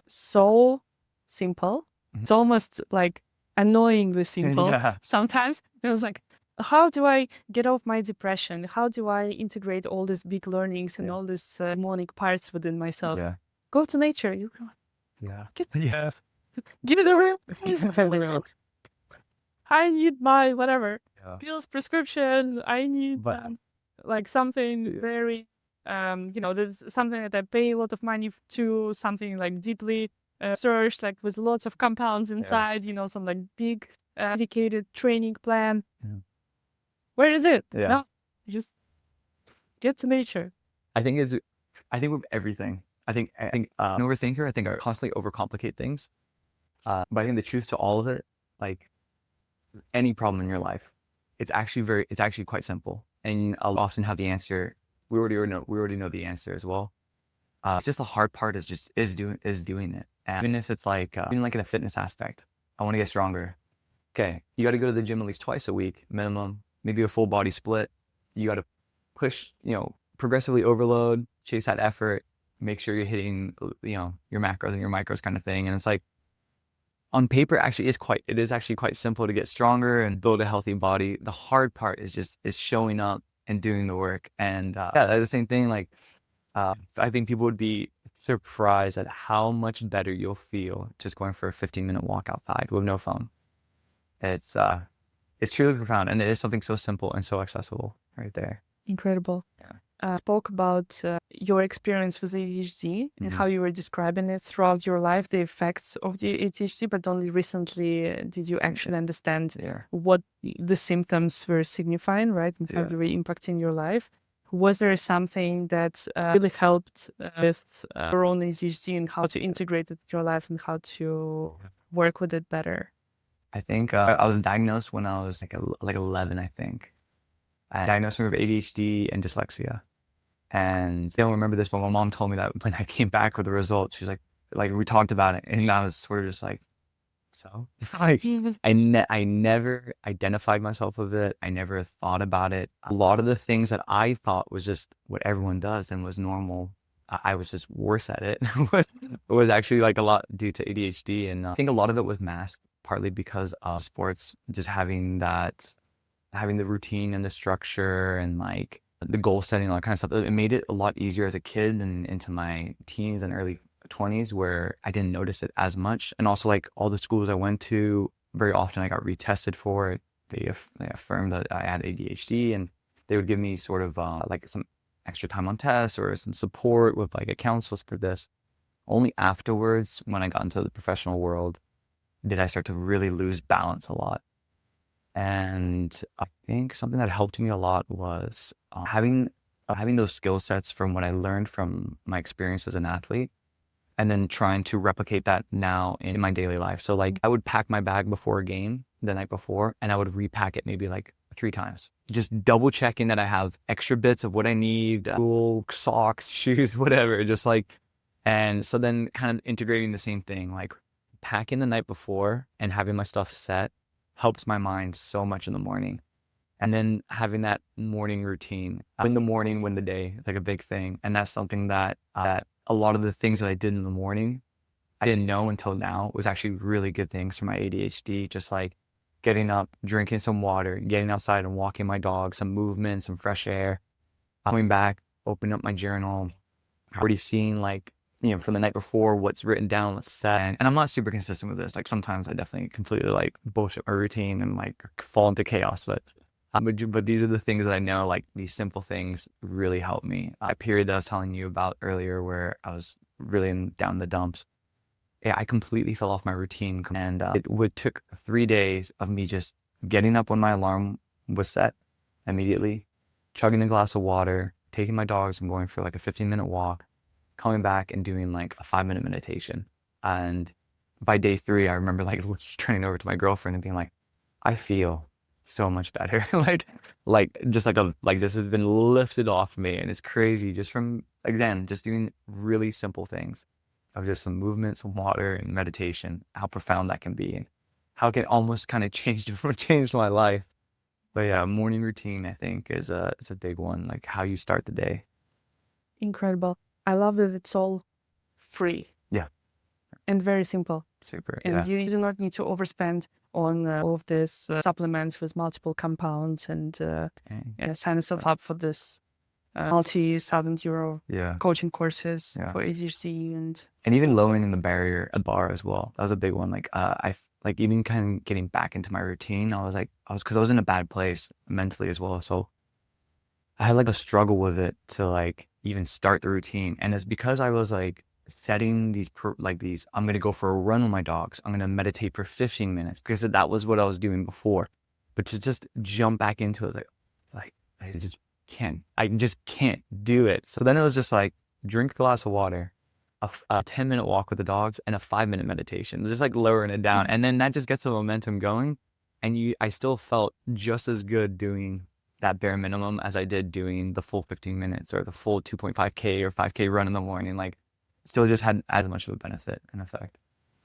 so simple. It's almost like annoyingly simple Yeah, sometimes. It was like, how do I get off my depression? How do I integrate all these big learnings and yeah, all these demonic parts within myself? yeah, Go to nature. You yeah, get, yeah. give me the real. I need my whatever Yeah. pills prescription. I need But like something very there's something that I pay a lot of money to, something like deeply researched, like with lots of compounds inside, some like big dedicated training plan. yeah, Where is it? yeah. No, just get to nature. I think with everything. An overthinker. I think I constantly overcomplicate things. But I think the truth to all of it, like any problem in your life, it's actually quite simple, and I'll often have the answer. We already know the answer as well. It's just the hard part is doing it. And even if it's like even like in a fitness aspect, I want to get stronger. Okay, you got to go to the gym at least twice a week minimum, maybe a full body split. You got to push, progressively overload, chase that effort, make sure you're hitting, your macros and your micros kind of thing. And it's like on paper, it is actually quite simple to get stronger and build a healthy body. The hard part is showing up and doing the work. And yeah, the same thing. Like I think people would be surprised at how much better you'll feel just going for a 15-minute walk outside with no phone. It's truly profound, and it is something so simple and so accessible right there. Incredible. Spoke about your experience with ADHD and how you were describing it throughout your life, the effects of the ADHD, but only recently did you actually understand what the symptoms were signifying, right? And how they were impacting your life. Was there something that really helped with your own ADHD and how to integrate it in your life and how to work with it better? I think I was diagnosed when I was like 11, I think. I diagnosed me with ADHD and dyslexia. And I don't remember this, but my mom told me that when I came back with the results, she's like we talked about it, and I was sort of just like, so like I never identified myself with it. I never thought about it. A lot of the things that I thought was just what everyone does and was normal, I was just worse at it. It was actually like a lot due to ADHD, and I think a lot of it was masked partly because of sports, just having the routine and the structure and like the goal setting, all that kind of stuff. It made it a lot easier as a kid and into my teens and early 20s where I didn't notice it as much. And also like all the schools I went to, very often I got retested for it. They affirmed that I had ADHD, and they would give me sort of like some extra time on tests or some support with like a counselor for this. Only afterwards, when I got into the professional world, did I start to really lose balance a lot. And I think something that helped me a lot was having those skill sets from what I learned from my experience as an athlete, and then trying to replicate that now in my daily life. So like I would pack my bag before a game the night before, and I would repack it maybe like 3 times, just double checking that I have extra bits of what I need, wool, socks, shoes, whatever, just like, and so then kind of integrating the same thing, like packing the night before and having my stuff set helps my mind so much in the morning. And then having that morning routine, win the morning, win the day, like a big thing. And that's something that a lot of the things that I did in the morning, I didn't know until now was actually really good things for my ADHD. Just like getting up, drinking some water, getting outside and walking my dog, some movement, some fresh air, coming back, opening up my journal, already seeing like, from the night before, what's written down, what's set. And I'm not super consistent with this. Like sometimes I definitely completely like bullshit my routine and like fall into chaos. But these are the things that I know, like these simple things really help me. A period that I was telling you about earlier where I was really down the dumps. Yeah, I completely fell off my routine, and took 3 days of me just getting up when my alarm was set immediately, chugging a glass of water, taking my dogs and going for like a 15-minute walk, coming back and doing like a 5-minute meditation. And by day 3, I remember like turning over to my girlfriend and being like, I feel so much better. like this has been lifted off me, and it's crazy just from, again, just doing really simple things of just some movement, some water, and meditation, how profound that can be, and how it can almost kind of change my life. But yeah, morning routine, I think, is a big one, like how you start the day. Incredible. I love that it's all free. Yeah. And very simple. Super. And Yeah. you do not need to overspend on all of these supplements with multiple compounds and sign yourself up for this multi-1,000 euro Yeah. coaching courses Yeah. for ADHD and even lowering the barrier at bar as well. That was a big one. Like even kind of getting back into my routine, because I was in a bad place mentally as well. So I had like a struggle with it to like even start the routine. And it's because I was like setting these, I'm going to go for a run with my dogs. I'm going to meditate for 15 minutes because that was what I was doing before. But to just jump back into it, I just can't do it. So then it was just like, drink a glass of water, a 10-minute walk with the dogs, and a 5-minute meditation, just like lowering it down. And then that just gets the momentum going. And I still felt just as good doing that bare minimum as I did doing the full 15 minutes or the full 2.5K or 5K run in the morning. Like, still just had as much of a benefit and effect.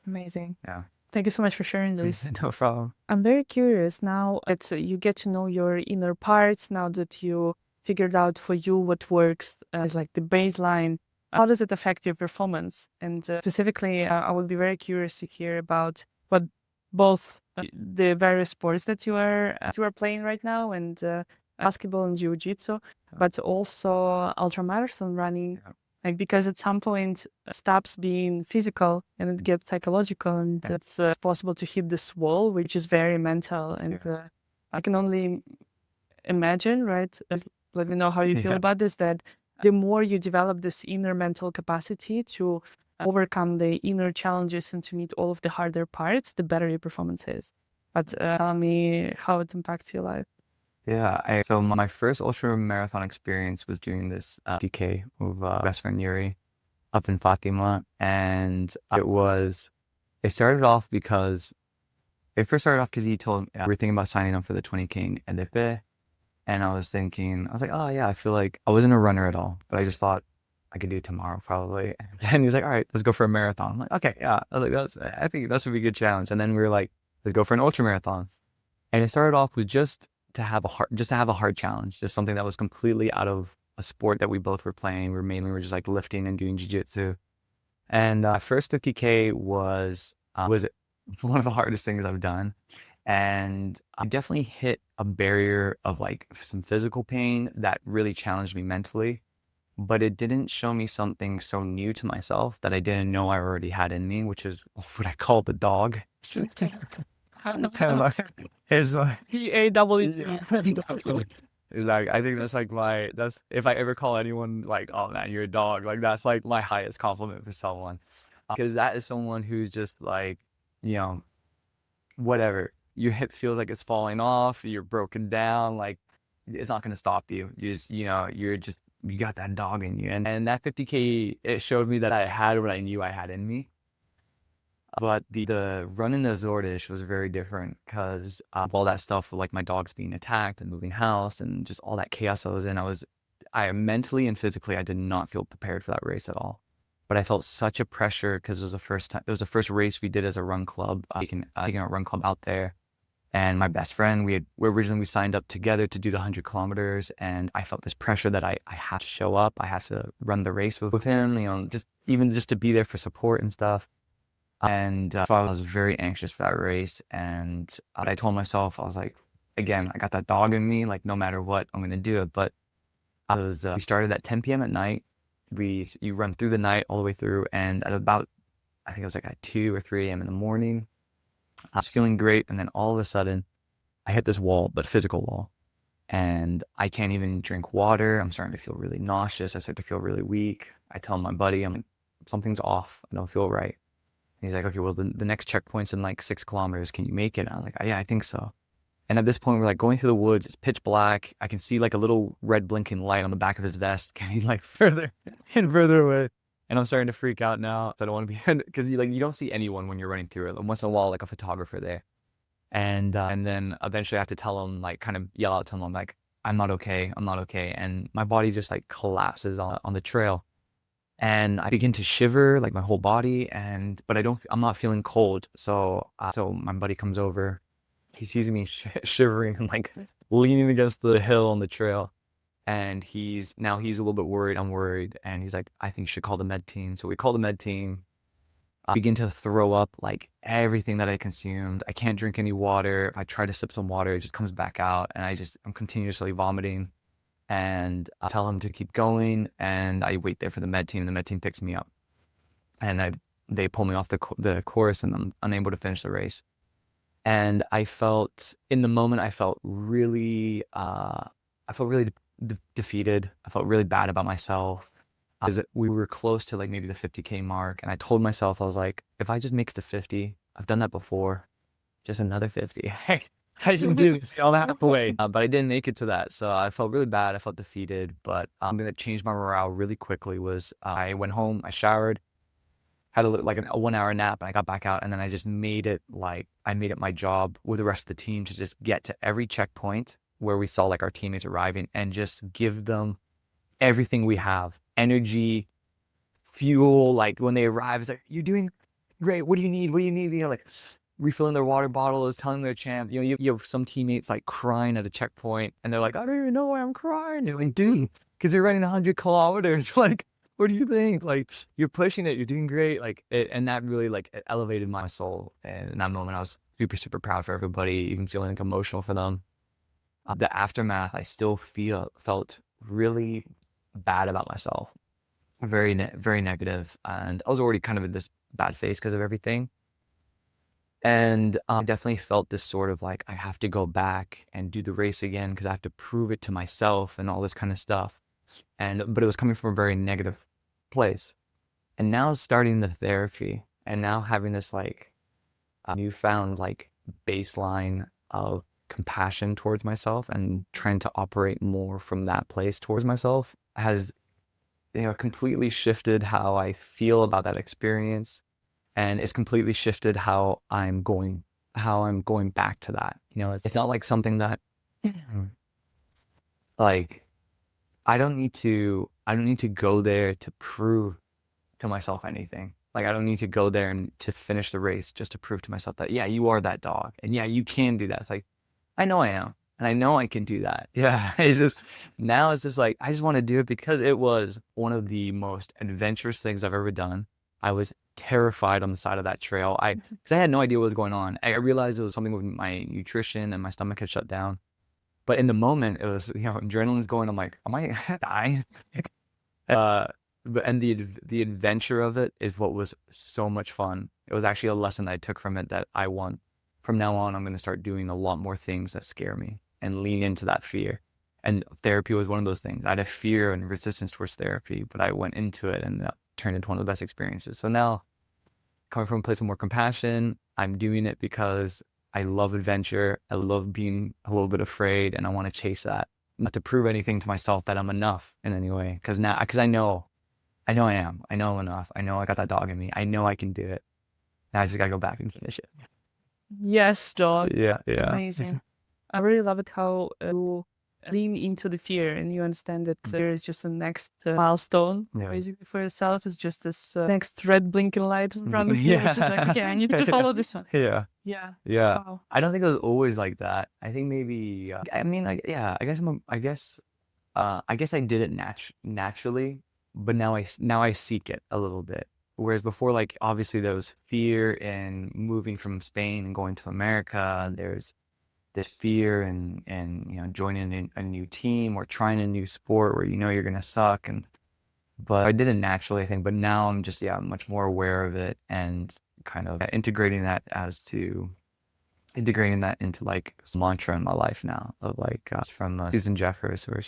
amazing. Yeah. Thank you so much for sharing this. No problem. I'm very curious now. You get to know your inner parts now that you figured out for you what works as like the baseline. How does it affect your performance? And specifically, I would be very curious to hear about what both the various sports that you are playing right now, and basketball and jiu-jitsu, but also ultramarathon running. Yeah. Like, because at some point stops being physical and it gets psychological, and it's possible to hit this wall, which is very mental. And I can only imagine, right? Let me know how you feel about this, that the more you develop this inner mental capacity to overcome the inner challenges and to meet all of the harder parts, the better your performance is. But tell me how it impacts your life. Yeah, so my first ultra marathon experience was doing this DK with best friend Yuri up in Fatima, and it started off because he told me we were thinking about signing up for the 20K in ADP, and I was like, oh yeah, I feel like I wasn't a runner at all, but I just thought I could do it tomorrow probably. And he was like, all right, let's go for a marathon. I'm like, okay, yeah. I was like, I think that's would be a good challenge. And then we were like, let's go for an ultra marathon, and it started off with just to have a hard challenge, just something that was completely out of a sport that we both were playing. We were just like lifting and doing jiu-jitsu. And first 50K was one of the hardest things I've done. And I definitely hit a barrier of like some physical pain that really challenged me mentally, but it didn't show me something so new to myself that I didn't know I already had in me, which is what I call the dog. Kind of like, here's my PAW. Like, I think that's if I ever call anyone like, oh man, you're a dog, like that's like my highest compliment for someone, because that is someone who's just like, whatever, your hip feels like it's falling off, you're broken down, like it's not going to stop you. You got that dog in you, and that 50K, it showed me that I had what I knew I had in me. But the run in the Azores was very different because of all that stuff, like my dogs being attacked and moving house and just all that chaos I was in. I mentally and physically, I did not feel prepared for that race at all. But I felt such a pressure because it was the first race we did as a run club, taking a run club out there. And my best friend, we originally signed up together to do the 100 kilometers, and I felt this pressure that I had to show up, I had to run the race with him, just to be there for support and stuff. And so I was very anxious for that race, and I told myself, I was like, again, I got that dog in me, like no matter what, I'm gonna do it. But we started at 10 p.m. at night. You run through the night all the way through, and at about, I think it was like at 2 or 3 a.m. in the morning, I was feeling great, and then all of a sudden, I hit this wall, but physical wall, and I can't even drink water. I'm starting to feel really nauseous. I start to feel really weak. I tell my buddy, I'm like, something's off. I don't feel right. And he's like, okay, well, the next checkpoint's in like 6 kilometers. Can you make it? And I was like, yeah, I think so. And at this point, we're like going through the woods. It's pitch black. I can see like a little red blinking light on the back of his vest, getting like further and further away. And I'm starting to freak out now. So I don't want to be, because you don't see anyone when you're running through it. Once in a while, like a photographer there. And then eventually I have to tell him, like kind of yell out to him, I'm like, I'm not okay. I'm not okay. And my body just like collapses on the trail. And I begin to shiver, like my whole body. But I'm not feeling cold. So my buddy comes over. He sees me shivering and like leaning against the hill on the trail. And he's a little bit worried. I'm worried. And he's like, I think you should call the med team. So we call the med team. I begin to throw up like everything that I consumed. I can't drink any water. If I try to sip some water, it just comes back out. And I'm continuously vomiting. And I tell him to keep going. And I wait there for the med team. The med team picks me up. And they pull me off the course, and I'm unable to finish the race. And in the moment, I felt really defeated. I felt really bad about myself. Because we were close to like maybe the 50K mark. And I told myself, I was like, if I just make it to 50, I've done that before, just another 50. I can do it all halfway. But I didn't make it to that. So I felt really bad. I felt defeated. But something that changed my morale really quickly was I went home, I showered, had a 1 hour nap, and I got back out. And then I just made it my job with the rest of the team to just get to every checkpoint where we saw like our teammates arriving and just give them everything we have. Energy, fuel, like when they arrive, it's like, you're doing great. What do you need? What do you need? Like refilling their water bottles, telling their champ, you have some teammates like crying at a checkpoint and they're like, I don't even know why I'm crying. You're like, dude, because you're running 100 kilometers. Like, what do you think? Like, you're pushing it. You're doing great. Like, and that really like it elevated my soul. And in that moment, I was super, super proud for everybody, even feeling like emotional for them. The aftermath, I still felt really bad about myself, very negative, and I was already kind of in this bad phase because of everything. And I definitely felt this sort of like I have to go back and do the race again because I have to prove it to myself and all this kind of stuff. But it was coming from a very negative place. And now starting the therapy and now having this like newfound like baseline of compassion towards myself and trying to operate more from that place towards myself has completely shifted how I feel about that experience, and it's completely shifted how I'm going back to that. It's not like something that like I don't need to go there to prove to myself anything. Like I don't need to go there and to finish the race just to prove to myself that yeah, you are that dog and yeah, you can do that. It's like I know I am. And I know I can do that. Yeah. It's just like, I just want to do it because it was one of the most adventurous things I've ever done. I was terrified on the side of that trail. Because I had no idea what was going on. I realized it was something with my nutrition and my stomach had shut down. But in the moment, it was, adrenaline's going. I'm like, am I dying? And the adventure of it is what was so much fun. It was actually a lesson that I took from it that I want. From now on, I'm going to start doing a lot more things that scare me and lean into that fear. And therapy was one of those things. I had a fear and resistance towards therapy, but I went into it and that turned into one of the best experiences. So now, coming from a place of more compassion, I'm doing it because I love adventure. I love being a little bit afraid, and I want to chase that. Not to prove anything to myself that I'm enough in any way, because I know I am. I know I'm enough. I know I got that dog in me. I know I can do it. Now I just got to go back and finish it. Yes, dog. Yeah. Amazing. I really love it how you lean into the fear and you understand that there is just a next milestone basically for yourself. It's just this next red blinking light in front of you, which is like, okay, I need to follow this one. Yeah. Wow. I don't think it was always like that. I think maybe, I guess I did it naturally, but now I seek it a little bit. Whereas before, like, obviously there was fear in moving from Spain and going to America. There's this fear in joining a new team or trying a new sport where you're going to suck. But I did it naturally, I think. But now I'm just, much more aware of it and kind of integrating that into like some mantra in my life now of like, it's from Susan Jeffers, where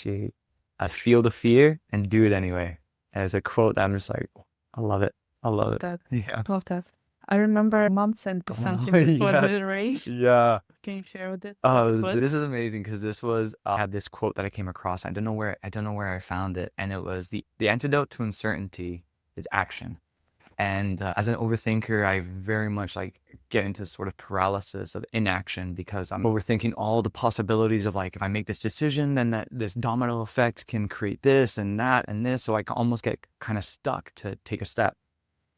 I feel the fear and do it anyway. And it's a quote that I'm just like, I love it. I love it. That Yeah. love that. I remember mom sent me something before the race. Yeah. Can you share with it? Oh, What it was? this is amazing because this was I had this quote that I came across. I don't know where I found it, and it was the antidote to uncertainty is action. And as an overthinker, I very much like get into sort of paralysis of inaction because I'm overthinking all the possibilities of like, if I make this decision, then that this domino effect can create this and that and this. So I can almost get kind of stuck to take a step.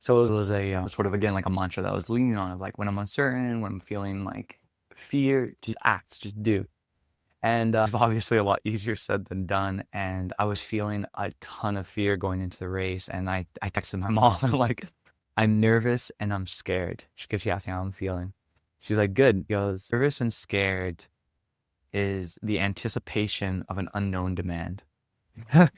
So it was a sort of, again, like a mantra that I was leaning on of like, when I'm uncertain, when I'm feeling like fear, just act, just do. And it's obviously a lot easier said than done. And I was feeling a ton of fear going into the race. And I texted my mom and I'm like, I'm nervous and I'm scared. She goes, yeah, how I'm feeling. She's like, good. She goes, nervous and scared is the anticipation of an unknown demand.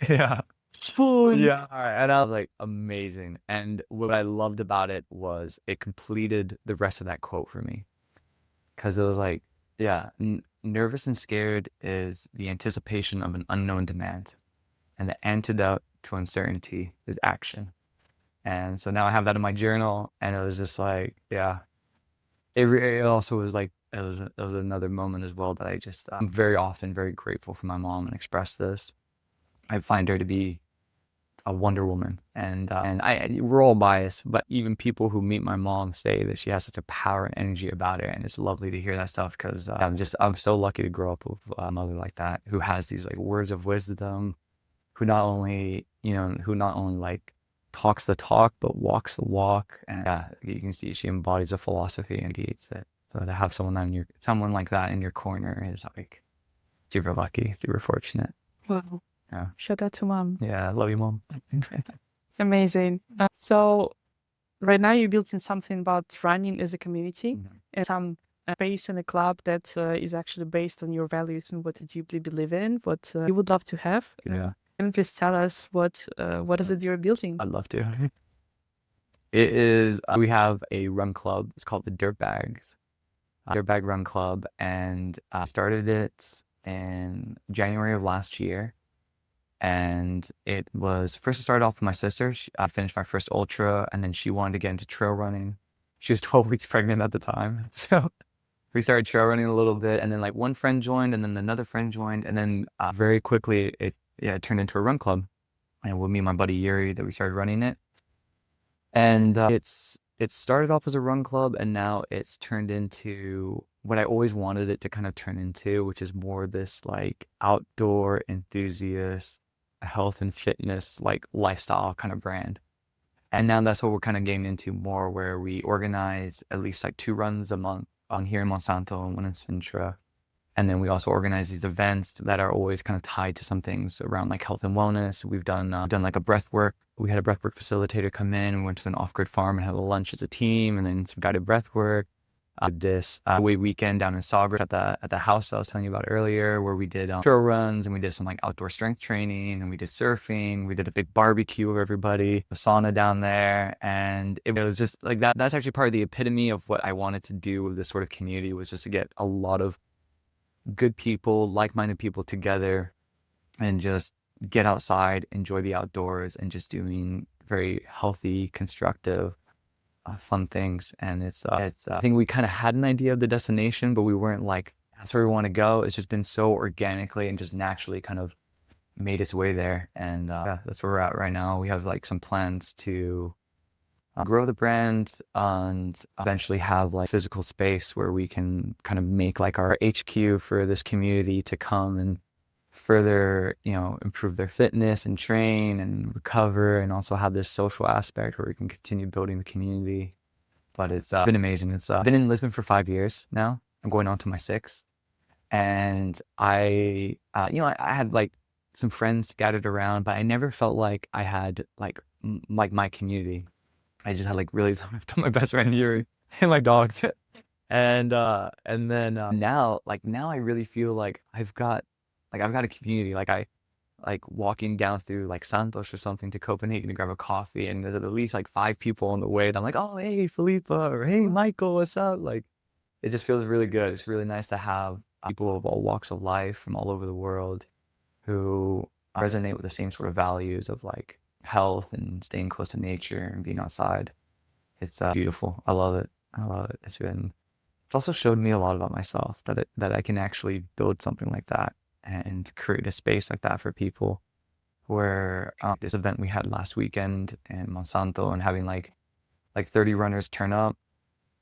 Yeah. Spoon. Yeah. And I was like, amazing. And what I loved about it was it completed the rest of that quote for me. Because it was like, yeah, nervous and scared is the anticipation of an unknown demand. And the antidote to uncertainty is action. And so now I have that in my journal. And it was just like, yeah, it also was like, it was another moment as well that I'm very often very grateful for my mom and express this. I find her to be a Wonder Woman, and we're all biased, but even people who meet my mom say that she has such a power and energy about her, and it's lovely to hear that stuff because I'm so lucky to grow up with a mother like that who has these like words of wisdom, who not only like talks the talk but walks the walk, and you can see she embodies a philosophy and creates it. So to have someone like that in your corner is like super lucky, super fortunate. Wow. Yeah. Shout out to mom. Yeah, I love you, mom. Amazing. So right now you're building something about running as a community and some space in a club that is actually based on your values and what you deeply believe in, what you would love to have. Yeah. Can you please tell us what is it you're building? I'd love to. It is, we have a run club. It's called the Dirtbags, Dirtbag Run Club. And I started it in January of last year. And it was first, it started off with my sister. I finished my first ultra, and then she wanted to get into trail running. She was 12 weeks pregnant at the time. So we started trail running a little bit, and then like one friend joined, and then another friend joined, and then very quickly it turned into a run club. And with me and my buddy Yuri that we started running it. And it started off as a run club, and now it's turned into what I always wanted it to kind of turn into, which is more this like outdoor enthusiast, health and fitness, like lifestyle kind of brand. And now that's what we're kind of getting into more, where we organize at least like 2 runs a month on here in Monsanto and one in Sintra. And then we also organize these events that are always kind of tied to some things around like health and wellness. We've done like a breath work. We had a breath work facilitator come in. We went to an off-grid farm and had a lunch as a team, and then some guided breath work. This away weekend down in Sagres at the house I was telling you about earlier, where we did trail runs, and we did some like outdoor strength training, and we did surfing. We did a big barbecue with everybody, a sauna down there, and it was just like that. That's actually part of the epitome of what I wanted to do with this sort of community, was just to get a lot of good people, like-minded people together, and just get outside, enjoy the outdoors, and just doing very healthy, constructive, fun things. And it's I think we kind of had an idea of the destination, but we weren't like, that's where we want to go. It's just been so organically and just naturally kind of made its way there. And that's where we're at right now. We have like some plans to grow the brand and eventually have like physical space where we can kind of make like our HQ for this community to come and further, improve their fitness and train and recover, and also have this social aspect where we can continue building the community. But it's been amazing. It's been in Lisbon for 5 years now. I'm going on to my 6th. And I had like some friends scattered around, but I never felt like I had like my community. I just had like really my best friend Yuri and my dog. And then now I really feel like I've got a community. Like walking down through like Santos or something to Copenhagen to grab a coffee, and there's at least like 5 people on the way, and I'm like, oh hey Felipa, or hey Michael, what's up? Like it just feels really good. It's really nice to have people of all walks of life from all over the world who resonate with the same sort of values of like health and staying close to nature and being outside. It's beautiful. I love it. I love it. It's also showed me a lot about myself that I can actually build something like that and create a space like that for people. Where this event we had last weekend in Monsanto, and having like 30 runners turn up,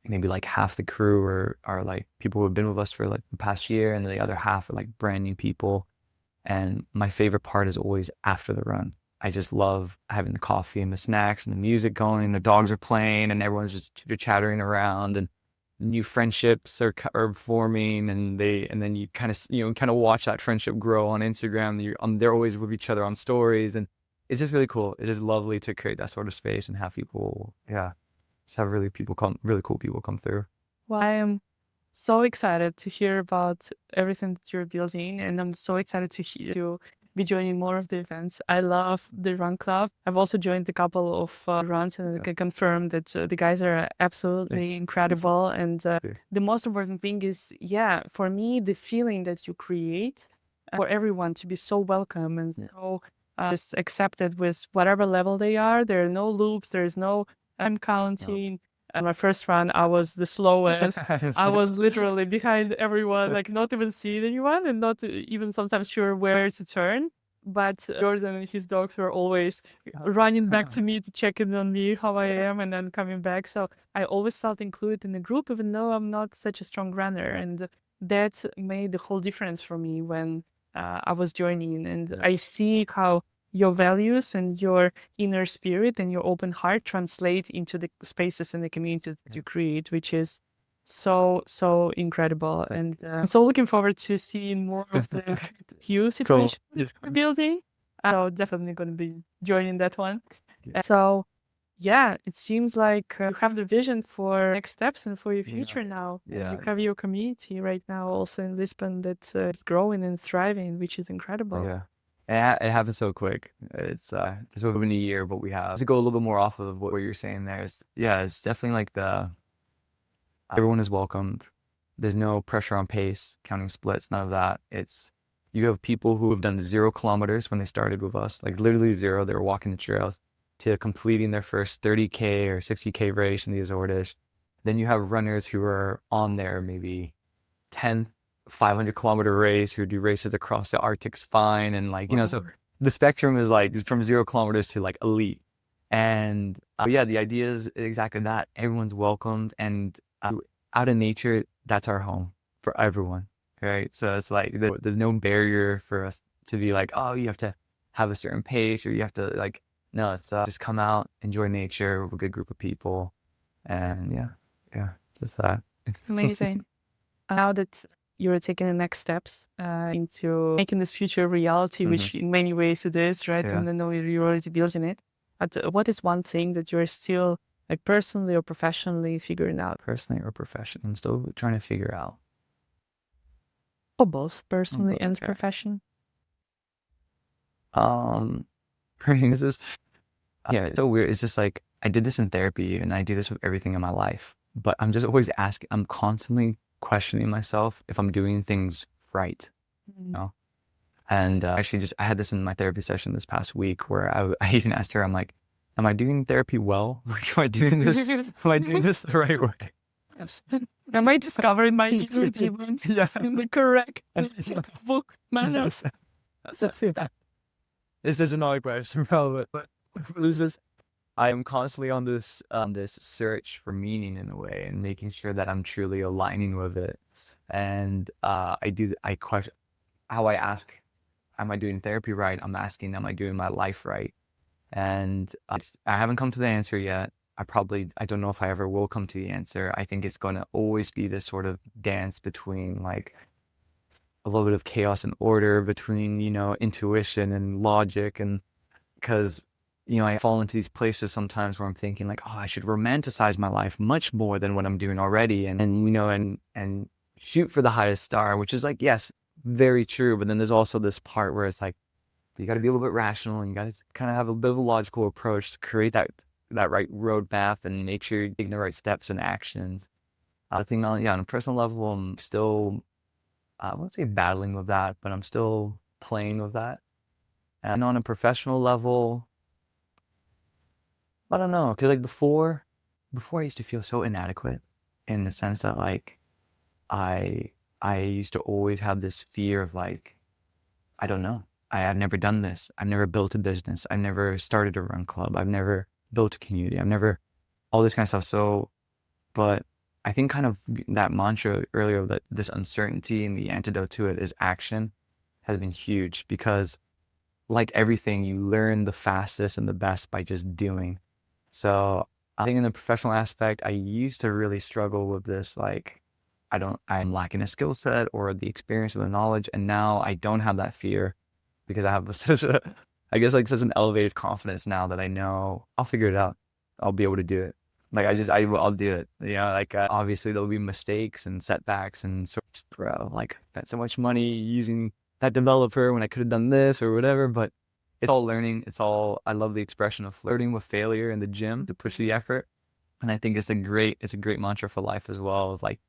maybe like half the crew are like people who have been with us for like the past year, and the other half are like brand new people. And my favorite part is always after the run. I just love having the coffee and the snacks and the music going, the dogs are playing, and everyone's just chitter-chattering around, and new friendships are forming, and then you kind of watch that friendship grow on Instagram. They're always with each other on stories, and it's just really cool. It is lovely to create that sort of space and have people, just have really cool people come through. Well, I am so excited to hear about everything that you're building, and I'm so excited to hear you be joining more of the events. I love the run club. I've also joined a couple of runs, and I can confirm that the guys are absolutely incredible. And the most important thing is, for me, the feeling that you create for everyone to be so welcome and so just accepted with whatever level they are. There are no loops. There is no I'm counting. My first run, I was the slowest. I was literally behind everyone, like not even seeing anyone and not even sometimes sure where to turn. But Jordan and his dogs were always running back to me to check in on me, how I am, and then coming back. So I always felt included in the group, even though I'm not such a strong runner. And that made the whole difference for me when I was joining. And I see how your values and your inner spirit and your open heart translate into the spaces and the community that you create, which is so incredible. And I'm so looking forward to seeing more of the Hue situation we're building. So definitely going to be joining that one. So it seems like you have the vision for next steps and for your future now. Yeah. You have your community right now also in Lisbon that's growing and thriving, which is incredible. Yeah. It happened so quick. It's just within a year, but we have to go a little bit more off of what you're saying there. It's definitely like everyone is welcomed. There's no pressure on pace, counting splits, none of that. You have people who have done 0 kilometers when they started with us, like literally 0. They were walking the trails to completing their first 30K or 60K race in the Azores. Then you have runners who are on there maybe 10 500-kilometer race, who do races across the Arctic's fine, and so the spectrum is like from 0 kilometers to like elite. And the idea is exactly that. Everyone's welcomed, and out in nature, that's our home for everyone, right? So it's like there's no barrier for us to be like, oh, you have to have a certain pace, or you have to no, it's just come out, enjoy nature with a good group of people, and just that. Amazing. Now that you're taking the next steps into making this future a reality, which in many ways it is, right? And I know you're already building it. But what is one thing that you're still like personally or professionally figuring out? Personally or professionally, I'm still trying to figure out. Or both, personally and profession? This is it's so weird. It's just like I did this in therapy, and I do this with everything in my life. But I'm just always asking. I'm constantly questioning myself if I'm doing things right, you know? And actually, I had this in my therapy session this past week, where I even asked her, I'm like, am I doing therapy well? Like, am I doing this the right way? Am I discovering my inner demons in the correct book manners? This is another question, but I am constantly on this search for meaning in a way, and making sure that I'm truly aligning with it. And I question how I ask, am I doing therapy right? I'm asking, am I doing my life right? And I haven't come to the answer yet. I don't know if I ever will come to the answer. I think it's going to always be this sort of dance between like a little bit of chaos and order, between, intuition and logic. And because, I fall into these places sometimes where I'm thinking like, oh, I should romanticize my life much more than what I'm doing already. And shoot for the highest star, which is like, yes, very true. But then there's also this part where it's like, you got to be a little bit rational, and you got to kind of have a bit of a logical approach to create that right roadmap and make sure you're taking the right steps and actions. I think on a personal level, I'm still, I won't say battling with that, but I'm still playing with that. And on a professional level, I don't know, because like before I used to feel so inadequate in the sense that like I I used to always have this fear of like, I don't know. I've never done this. I've never built a business. I've never started a run club. I've never built a community. I've never all this kind of stuff. So, but I think kind of that mantra earlier that this uncertainty and the antidote to it is action has been huge because like everything, you learn the fastest and the best by just doing. So I think in the professional aspect, I used to really struggle with this, like, I'm lacking a skill set or the experience or the knowledge. And now I don't have that fear because I have such a, I guess like such an elevated confidence now that I know I'll figure it out. I'll be able to do it. Like I'll do it. Like obviously there'll be mistakes and setbacks and sort of, bro, like spent so much money using that developer when I could have done this or whatever, but it's all learning. I love the expression of flirting with failure in the gym to push the effort. And I think it's a great mantra for life as well. Of like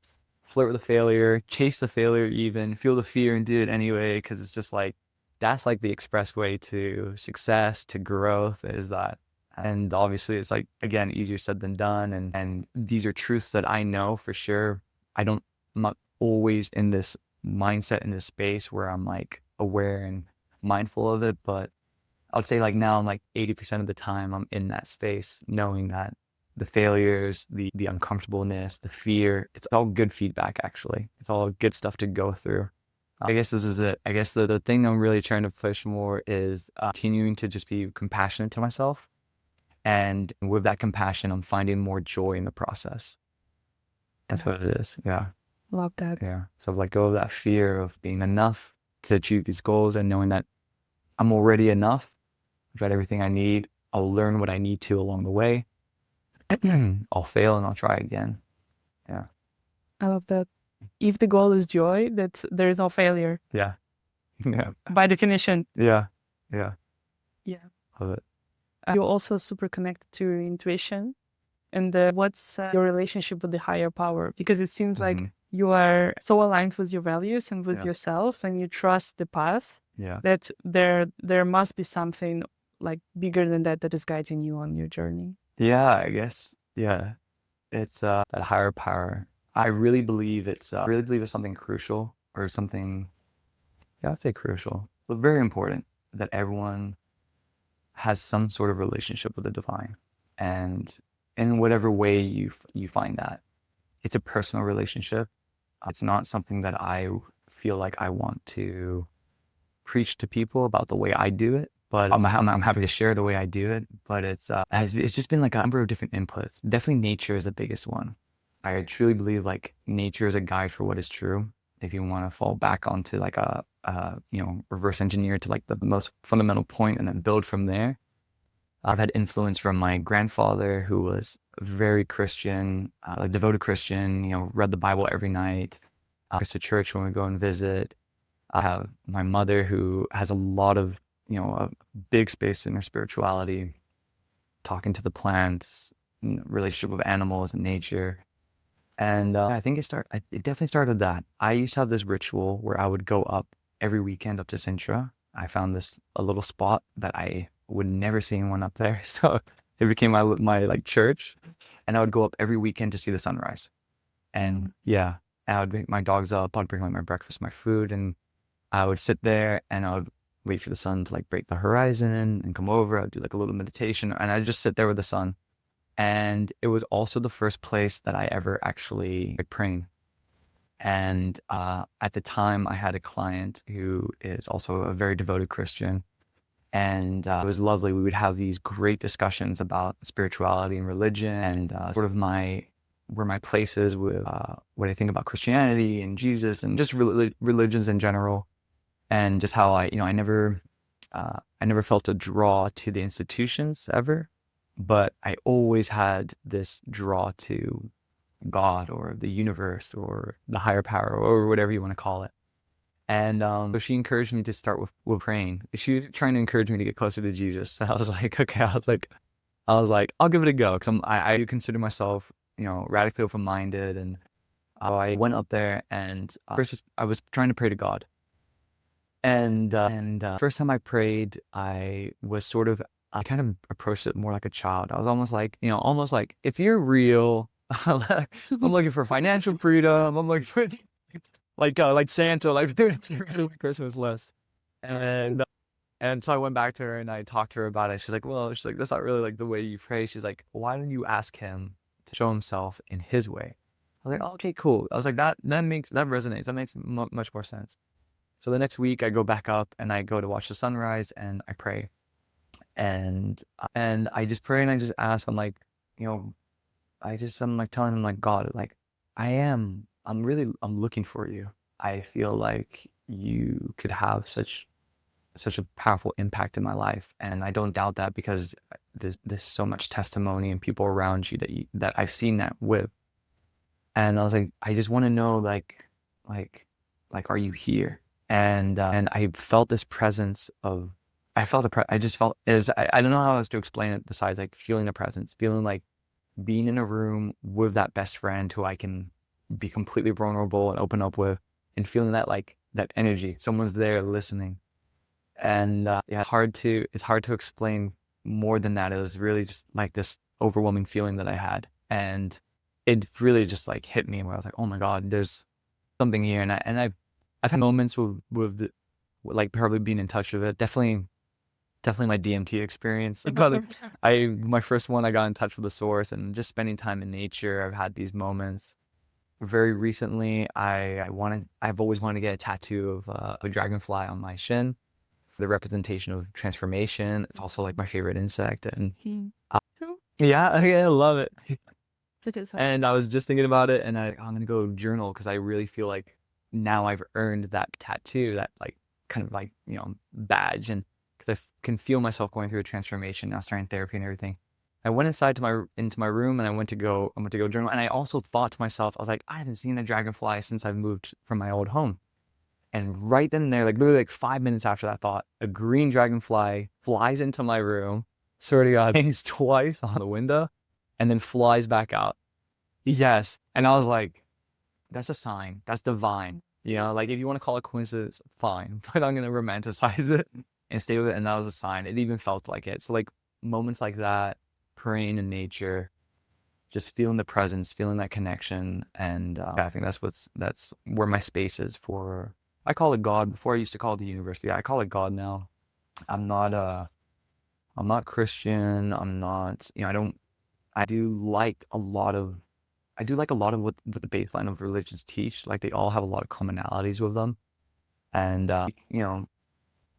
flirt with the failure, chase the failure, even feel the fear and do it anyway. Cause it's just like, that's like the expressway to success, to growth is that. And obviously it's like, again, easier said than done. And these are truths that I know for sure. I'm not always in this mindset in this space where I'm like aware and mindful of it, but I would say like now I'm like 80% of the time I'm in that space, knowing that the failures, the uncomfortableness, the fear, it's all good feedback actually. It's all good stuff to go through. I guess this is it. I guess the thing I'm really trying to push more is continuing to just be compassionate to myself. And with that compassion, I'm finding more joy in the process. That's what it is. Yeah. Love that. Yeah. So let go of that fear of being enough to achieve these goals and knowing that I'm already enough. I've got everything I need. I'll learn what I need to along the way. I'll fail and I'll try again. Yeah. I love that. If the goal is joy, there is no failure Yeah. Yeah. by definition. Yeah. Yeah. Yeah. Love it. You're also super connected to your intuition and what's your relationship with the higher power? Because it seems like you are so aligned with your values and with yourself, and you trust the path. Yeah. That there must be something like bigger than that is guiding you on your journey. Yeah, I guess. Yeah. It's that higher power. I really believe it's something crucial or something, yeah, I'd say crucial, but very important that everyone has some sort of relationship with the divine. And in whatever way you find that, it's a personal relationship. It's not something that I feel like I want to preach to people about the way I do it, but I'm happy to share the way I do it. But it's just been like a number of different inputs. Definitely nature is the biggest one. I truly believe like nature is a guide for what is true. If you want to fall back onto like a reverse engineer to like the most fundamental point and then build from there. I've had influence from my grandfather, who was very Christian, a devoted Christian, read the Bible every night, goes to church when we go and visit. I have my mother, who has a lot of, a big space in her spirituality, talking to the plants, relationship with animals and nature. And I think it definitely started that. I used to have this ritual where I would go up every weekend up to Sintra. I found a little spot that I would never see anyone up there. So it became my like church, and I would go up every weekend to see the sunrise. And yeah, I would wake my dogs up. I'd bring like my breakfast, my food, and I would sit there and I would wait for the sun to like break the horizon and come over. I'd do like a little meditation, and I'd just sit there with the sun. And it was also the first place that I ever actually prayed. And at the time, I had a client who is also a very devoted Christian. And it was lovely. We would have these great discussions about spirituality and religion and sort of where my place is with what I think about Christianity and Jesus and just religions in general. And just how I never felt a draw to the institutions ever, but I always had this draw to God or the universe or the higher power or whatever you want to call it. And so she encouraged me to start with praying. She was trying to encourage me to get closer to Jesus. So I was like, okay, I'll give it a go, because I do consider myself, radically open-minded. And I went up there, and first I was trying to pray to God. And first time I prayed, I was sort of I kind of approached it more like a child. I was almost like, almost like, if you're real, I'm looking for financial freedom. I'm looking for like Santa, like Christmas list. And and so I went back to her and I talked to her about it. She's like, that's not really like the way you pray. She's like, why don't you ask him to show himself in his way? I was like, oh, okay, cool. I was like, that resonates. That makes much more sense. So the next week I go back up and I go to watch the sunrise and I pray. And I just pray and I just ask, I'm like, I'm like telling him like, God, like I'm looking for you. I feel like you could have such a powerful impact in my life, and I don't doubt that because there's so much testimony and people around you that I've seen that with. And I was like, I just want to know like are you here? And I felt this presence of I just felt it is I don't know how else to explain it besides like feeling the presence, feeling like being in a room with that best friend who I can be completely vulnerable and open up with, and feeling that like that energy, someone's there listening. And yeah, it's hard to explain more than that. It was really just like this overwhelming feeling that I had, and it really just like hit me where I was like, oh my God, there's something here. And I've had moments like probably being in touch with it. Definitely my DMT experience. My first one, I got in touch with the source and just spending time in nature. I've had these moments. Very recently, I've always wanted to get a tattoo of a dragonfly on my shin for the representation of transformation. It's also like my favorite insect, and yeah, I love it. And I was just thinking about it, and I'm gonna go journal because I really feel like now I've earned that tattoo, that like kind of like badge, and because can feel myself going through a transformation now, starting therapy and everything. I went into my room and I went to go journal, and I also thought to myself, I was like, I haven't seen a dragonfly since I've moved from my old home. And right then and there, like literally like 5 minutes after that thought, a green dragonfly flies into my room, sort of hangs twice on the window, and then flies back out. Yes. And I was like, that's a sign. That's divine. Like if you want to call it coincidence, fine. But I'm going to romanticize it and stay with it. And that was a sign. It even felt like it. So like moments like that, praying in nature, just feeling the presence, feeling that connection. And I think that's where my space is for, I call it God. Before I used to call it the universe. But yeah, I call it God now. I'm not Christian. I'm not, I do like a lot of what the baseline of religions teach. Like they all have a lot of commonalities with them. And,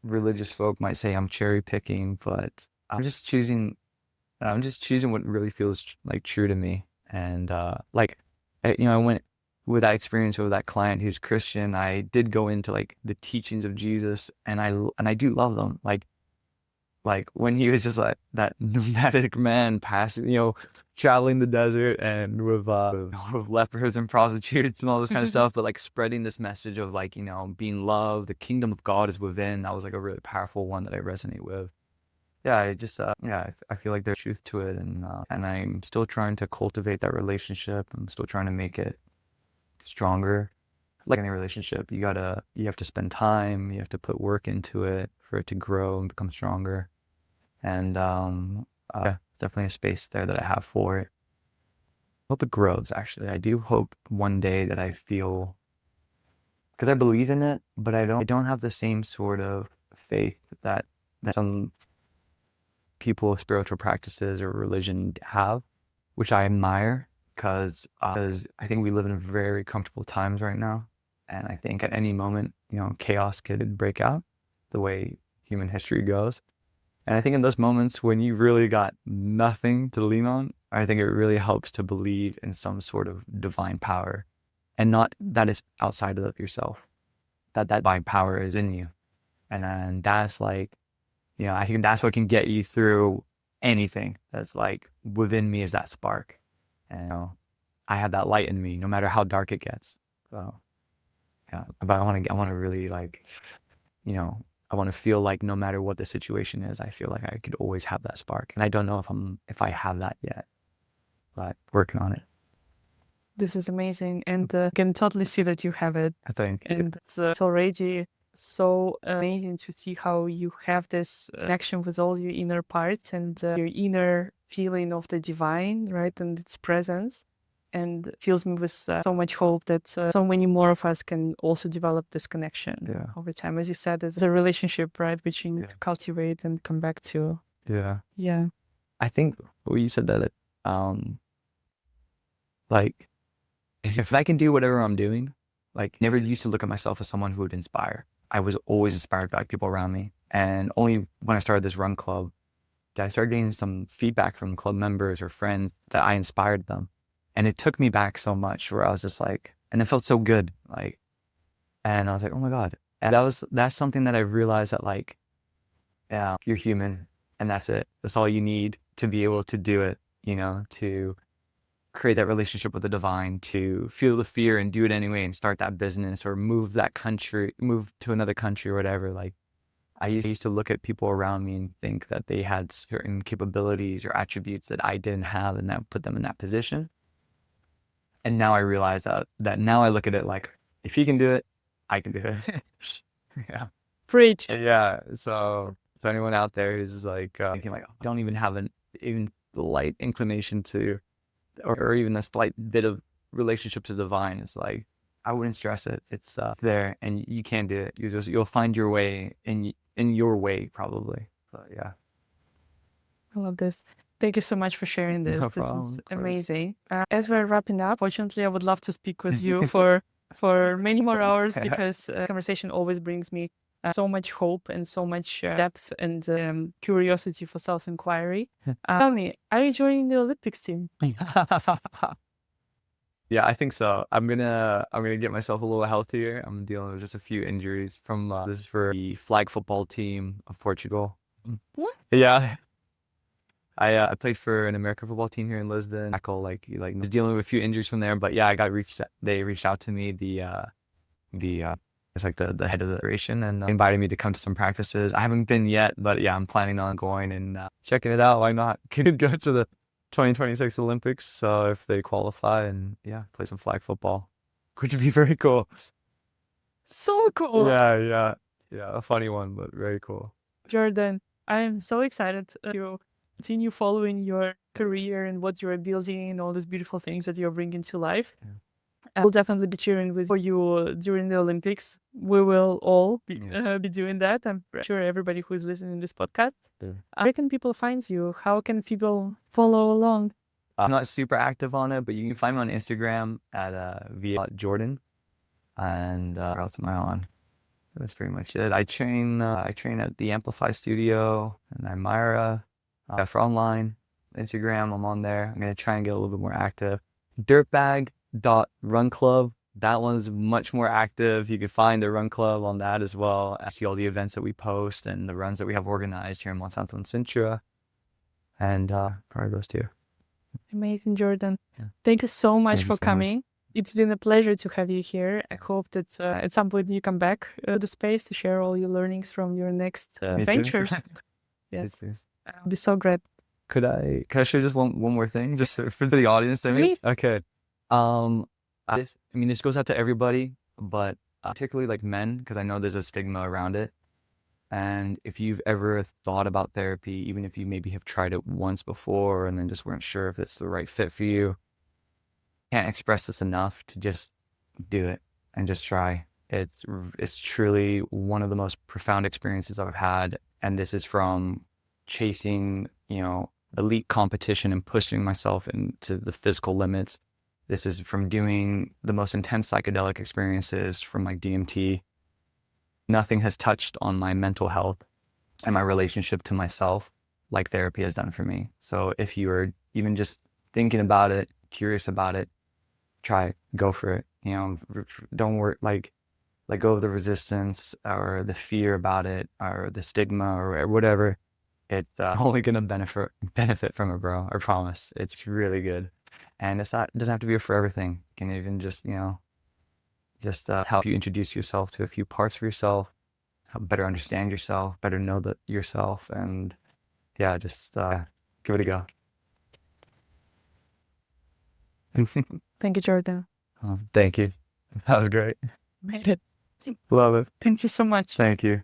religious folk might say I'm cherry picking, but I'm just choosing what really feels like true to me. And, I went with that experience with that client who's Christian. I did go into like the teachings of Jesus, and I do love them. Like when he was just like that nomadic man passing, traveling the desert and with lepers and prostitutes and all this kind of stuff, but like spreading this message of like, being loved, the kingdom of God is within. That was like a really powerful one that I resonate with. Yeah, I feel like there's truth to it, and I'm still trying to cultivate that relationship. I'm still trying to make it stronger. Like any relationship, you have to spend time, you have to put work into it for it to grow and become stronger. And definitely a space there that I have for it. I hope it grows, actually. I do hope one day that I feel, because I believe in it, but I don't have the same sort of faith that some people with spiritual practices or religion have, which I admire, because I think we live in very comfortable times right now. And I think at any moment, chaos could break out the way human history goes. And I think in those moments when you really got nothing to lean on, I think it really helps to believe in some sort of divine power, and not that it's outside of yourself, that divine power is in you. And then that's like, I think that's what can get you through anything. That's like within me is that spark. And I have that light in me no matter how dark it gets. So yeah, but I want to really like, I want to feel like no matter what the situation is, I feel like I could always have that spark. And I don't know if I have that yet, but working on it. This is amazing, and I can totally see that you have it. I think. And it's already so amazing to see how you have this connection with all your inner parts and your inner feeling of the divine, right, and its presence. And it fills me with so much hope that so many more of us can also develop this connection over time. As you said, there's a relationship, right, which you need to cultivate and come back to. Yeah. I think what you said that, like, if I can do whatever I'm doing, like, never used to look at myself as someone who would inspire. I was always inspired by people around me. And only when I started this run club, did I start getting some feedback from club members or friends that I inspired them. And it took me back so much where I was just like, and it felt so good. Like, and I was like, oh my God. And that's something that I realized that, like, yeah, you're human and that's it. That's all you need to be able to do it, you know, to create that relationship with the divine, to feel the fear and do it anyway and start that business or move to another country or whatever. Like, I used to look at people around me and think that they had certain capabilities or attributes that I didn't have, and that put them in that position. And now I realize that now I look at it like, if he can do it, I can do it. Yeah. Preach. Yeah. So anyone out there who's like thinking like, don't even have an even light inclination to, or even a slight bit of relationship to divine, it's like, I wouldn't stress it. It's there, and you can do it. You'll find your way in your way, probably. But yeah. I love this. Thank you so much for sharing this. No This problem, is of course. amazing. As we're wrapping up, fortunately, I would love to speak with you for many more hours because conversation always brings me so much hope and so much depth and curiosity for self-inquiry. Tell me, are you joining the Olympics team? Yeah, I think so. I'm gonna get myself a little healthier. I'm dealing with just a few injuries from this is for the flag football team of Portugal. What? Yeah. I played for an American football team here in Lisbon. I was dealing with a few injuries from there, but yeah, they reached out to me, it's like the head of the federation, and invited me to come to some practices. I haven't been yet, but yeah, I'm planning on going and checking it out. Why not? Could go to the 2026 Olympics, so if they qualify, and yeah, play some flag football, which would be very cool. So cool. Yeah, a funny one, but very cool. Jordan, I am so excited to continue following your career and what you're building and all these beautiful things that you're bringing to life. Yeah. I will definitely be cheering for you during the Olympics. We will all be doing that. I'm sure everybody who is listening to this podcast. Yeah. Where can people find you? How can people follow along? I'm not super active on it, but you can find me on Instagram at via Jordan. And what else am I on? That's pretty much it. I train at the Amplify Studio and Imira for online. Instagram, I'm on there. I'm gonna try and get a little bit more active. Dirtbag.runclub. That one's much more active. You can find the run club on that as well. I see all the events that we post and the runs that we have organized here in Monsanto and Sintra. And probably those two. Amazing, Jordan. Yeah. Thank you so much Thank you for so coming. much. It's been a pleasure to have you here. I hope that at some point you come back to the space to share all your learnings from your next ventures. Yes, Please. I'll be so glad. Could I share just one more thing, just for the audience? Please. Okay. This goes out to everybody, but particularly like men, because I know there's a stigma around it. And if you've ever thought about therapy, even if you maybe have tried it once before and then just weren't sure if it's the right fit for you, can't express this enough to just do it and just try. It's truly one of the most profound experiences I've had, and this is from chasing, elite competition and pushing myself into the physical limits. This is from doing the most intense psychedelic experiences from like DMT. Nothing has touched on my mental health and my relationship to myself like therapy has done for me. So if you are even just thinking about it, curious about it, try it, go for it. Don't worry, let go of the resistance or the fear about it or the stigma or whatever. It's only gonna benefit from it, bro. I promise. It's really good, and it doesn't have to be a forever thing. It can even just help you introduce yourself to a few parts of yourself, help better understand yourself, better know yourself, and yeah, just give it a go. Thank you, Jordan. Thank you. That was great. Made it. Love it. Thank you so much. Thank you.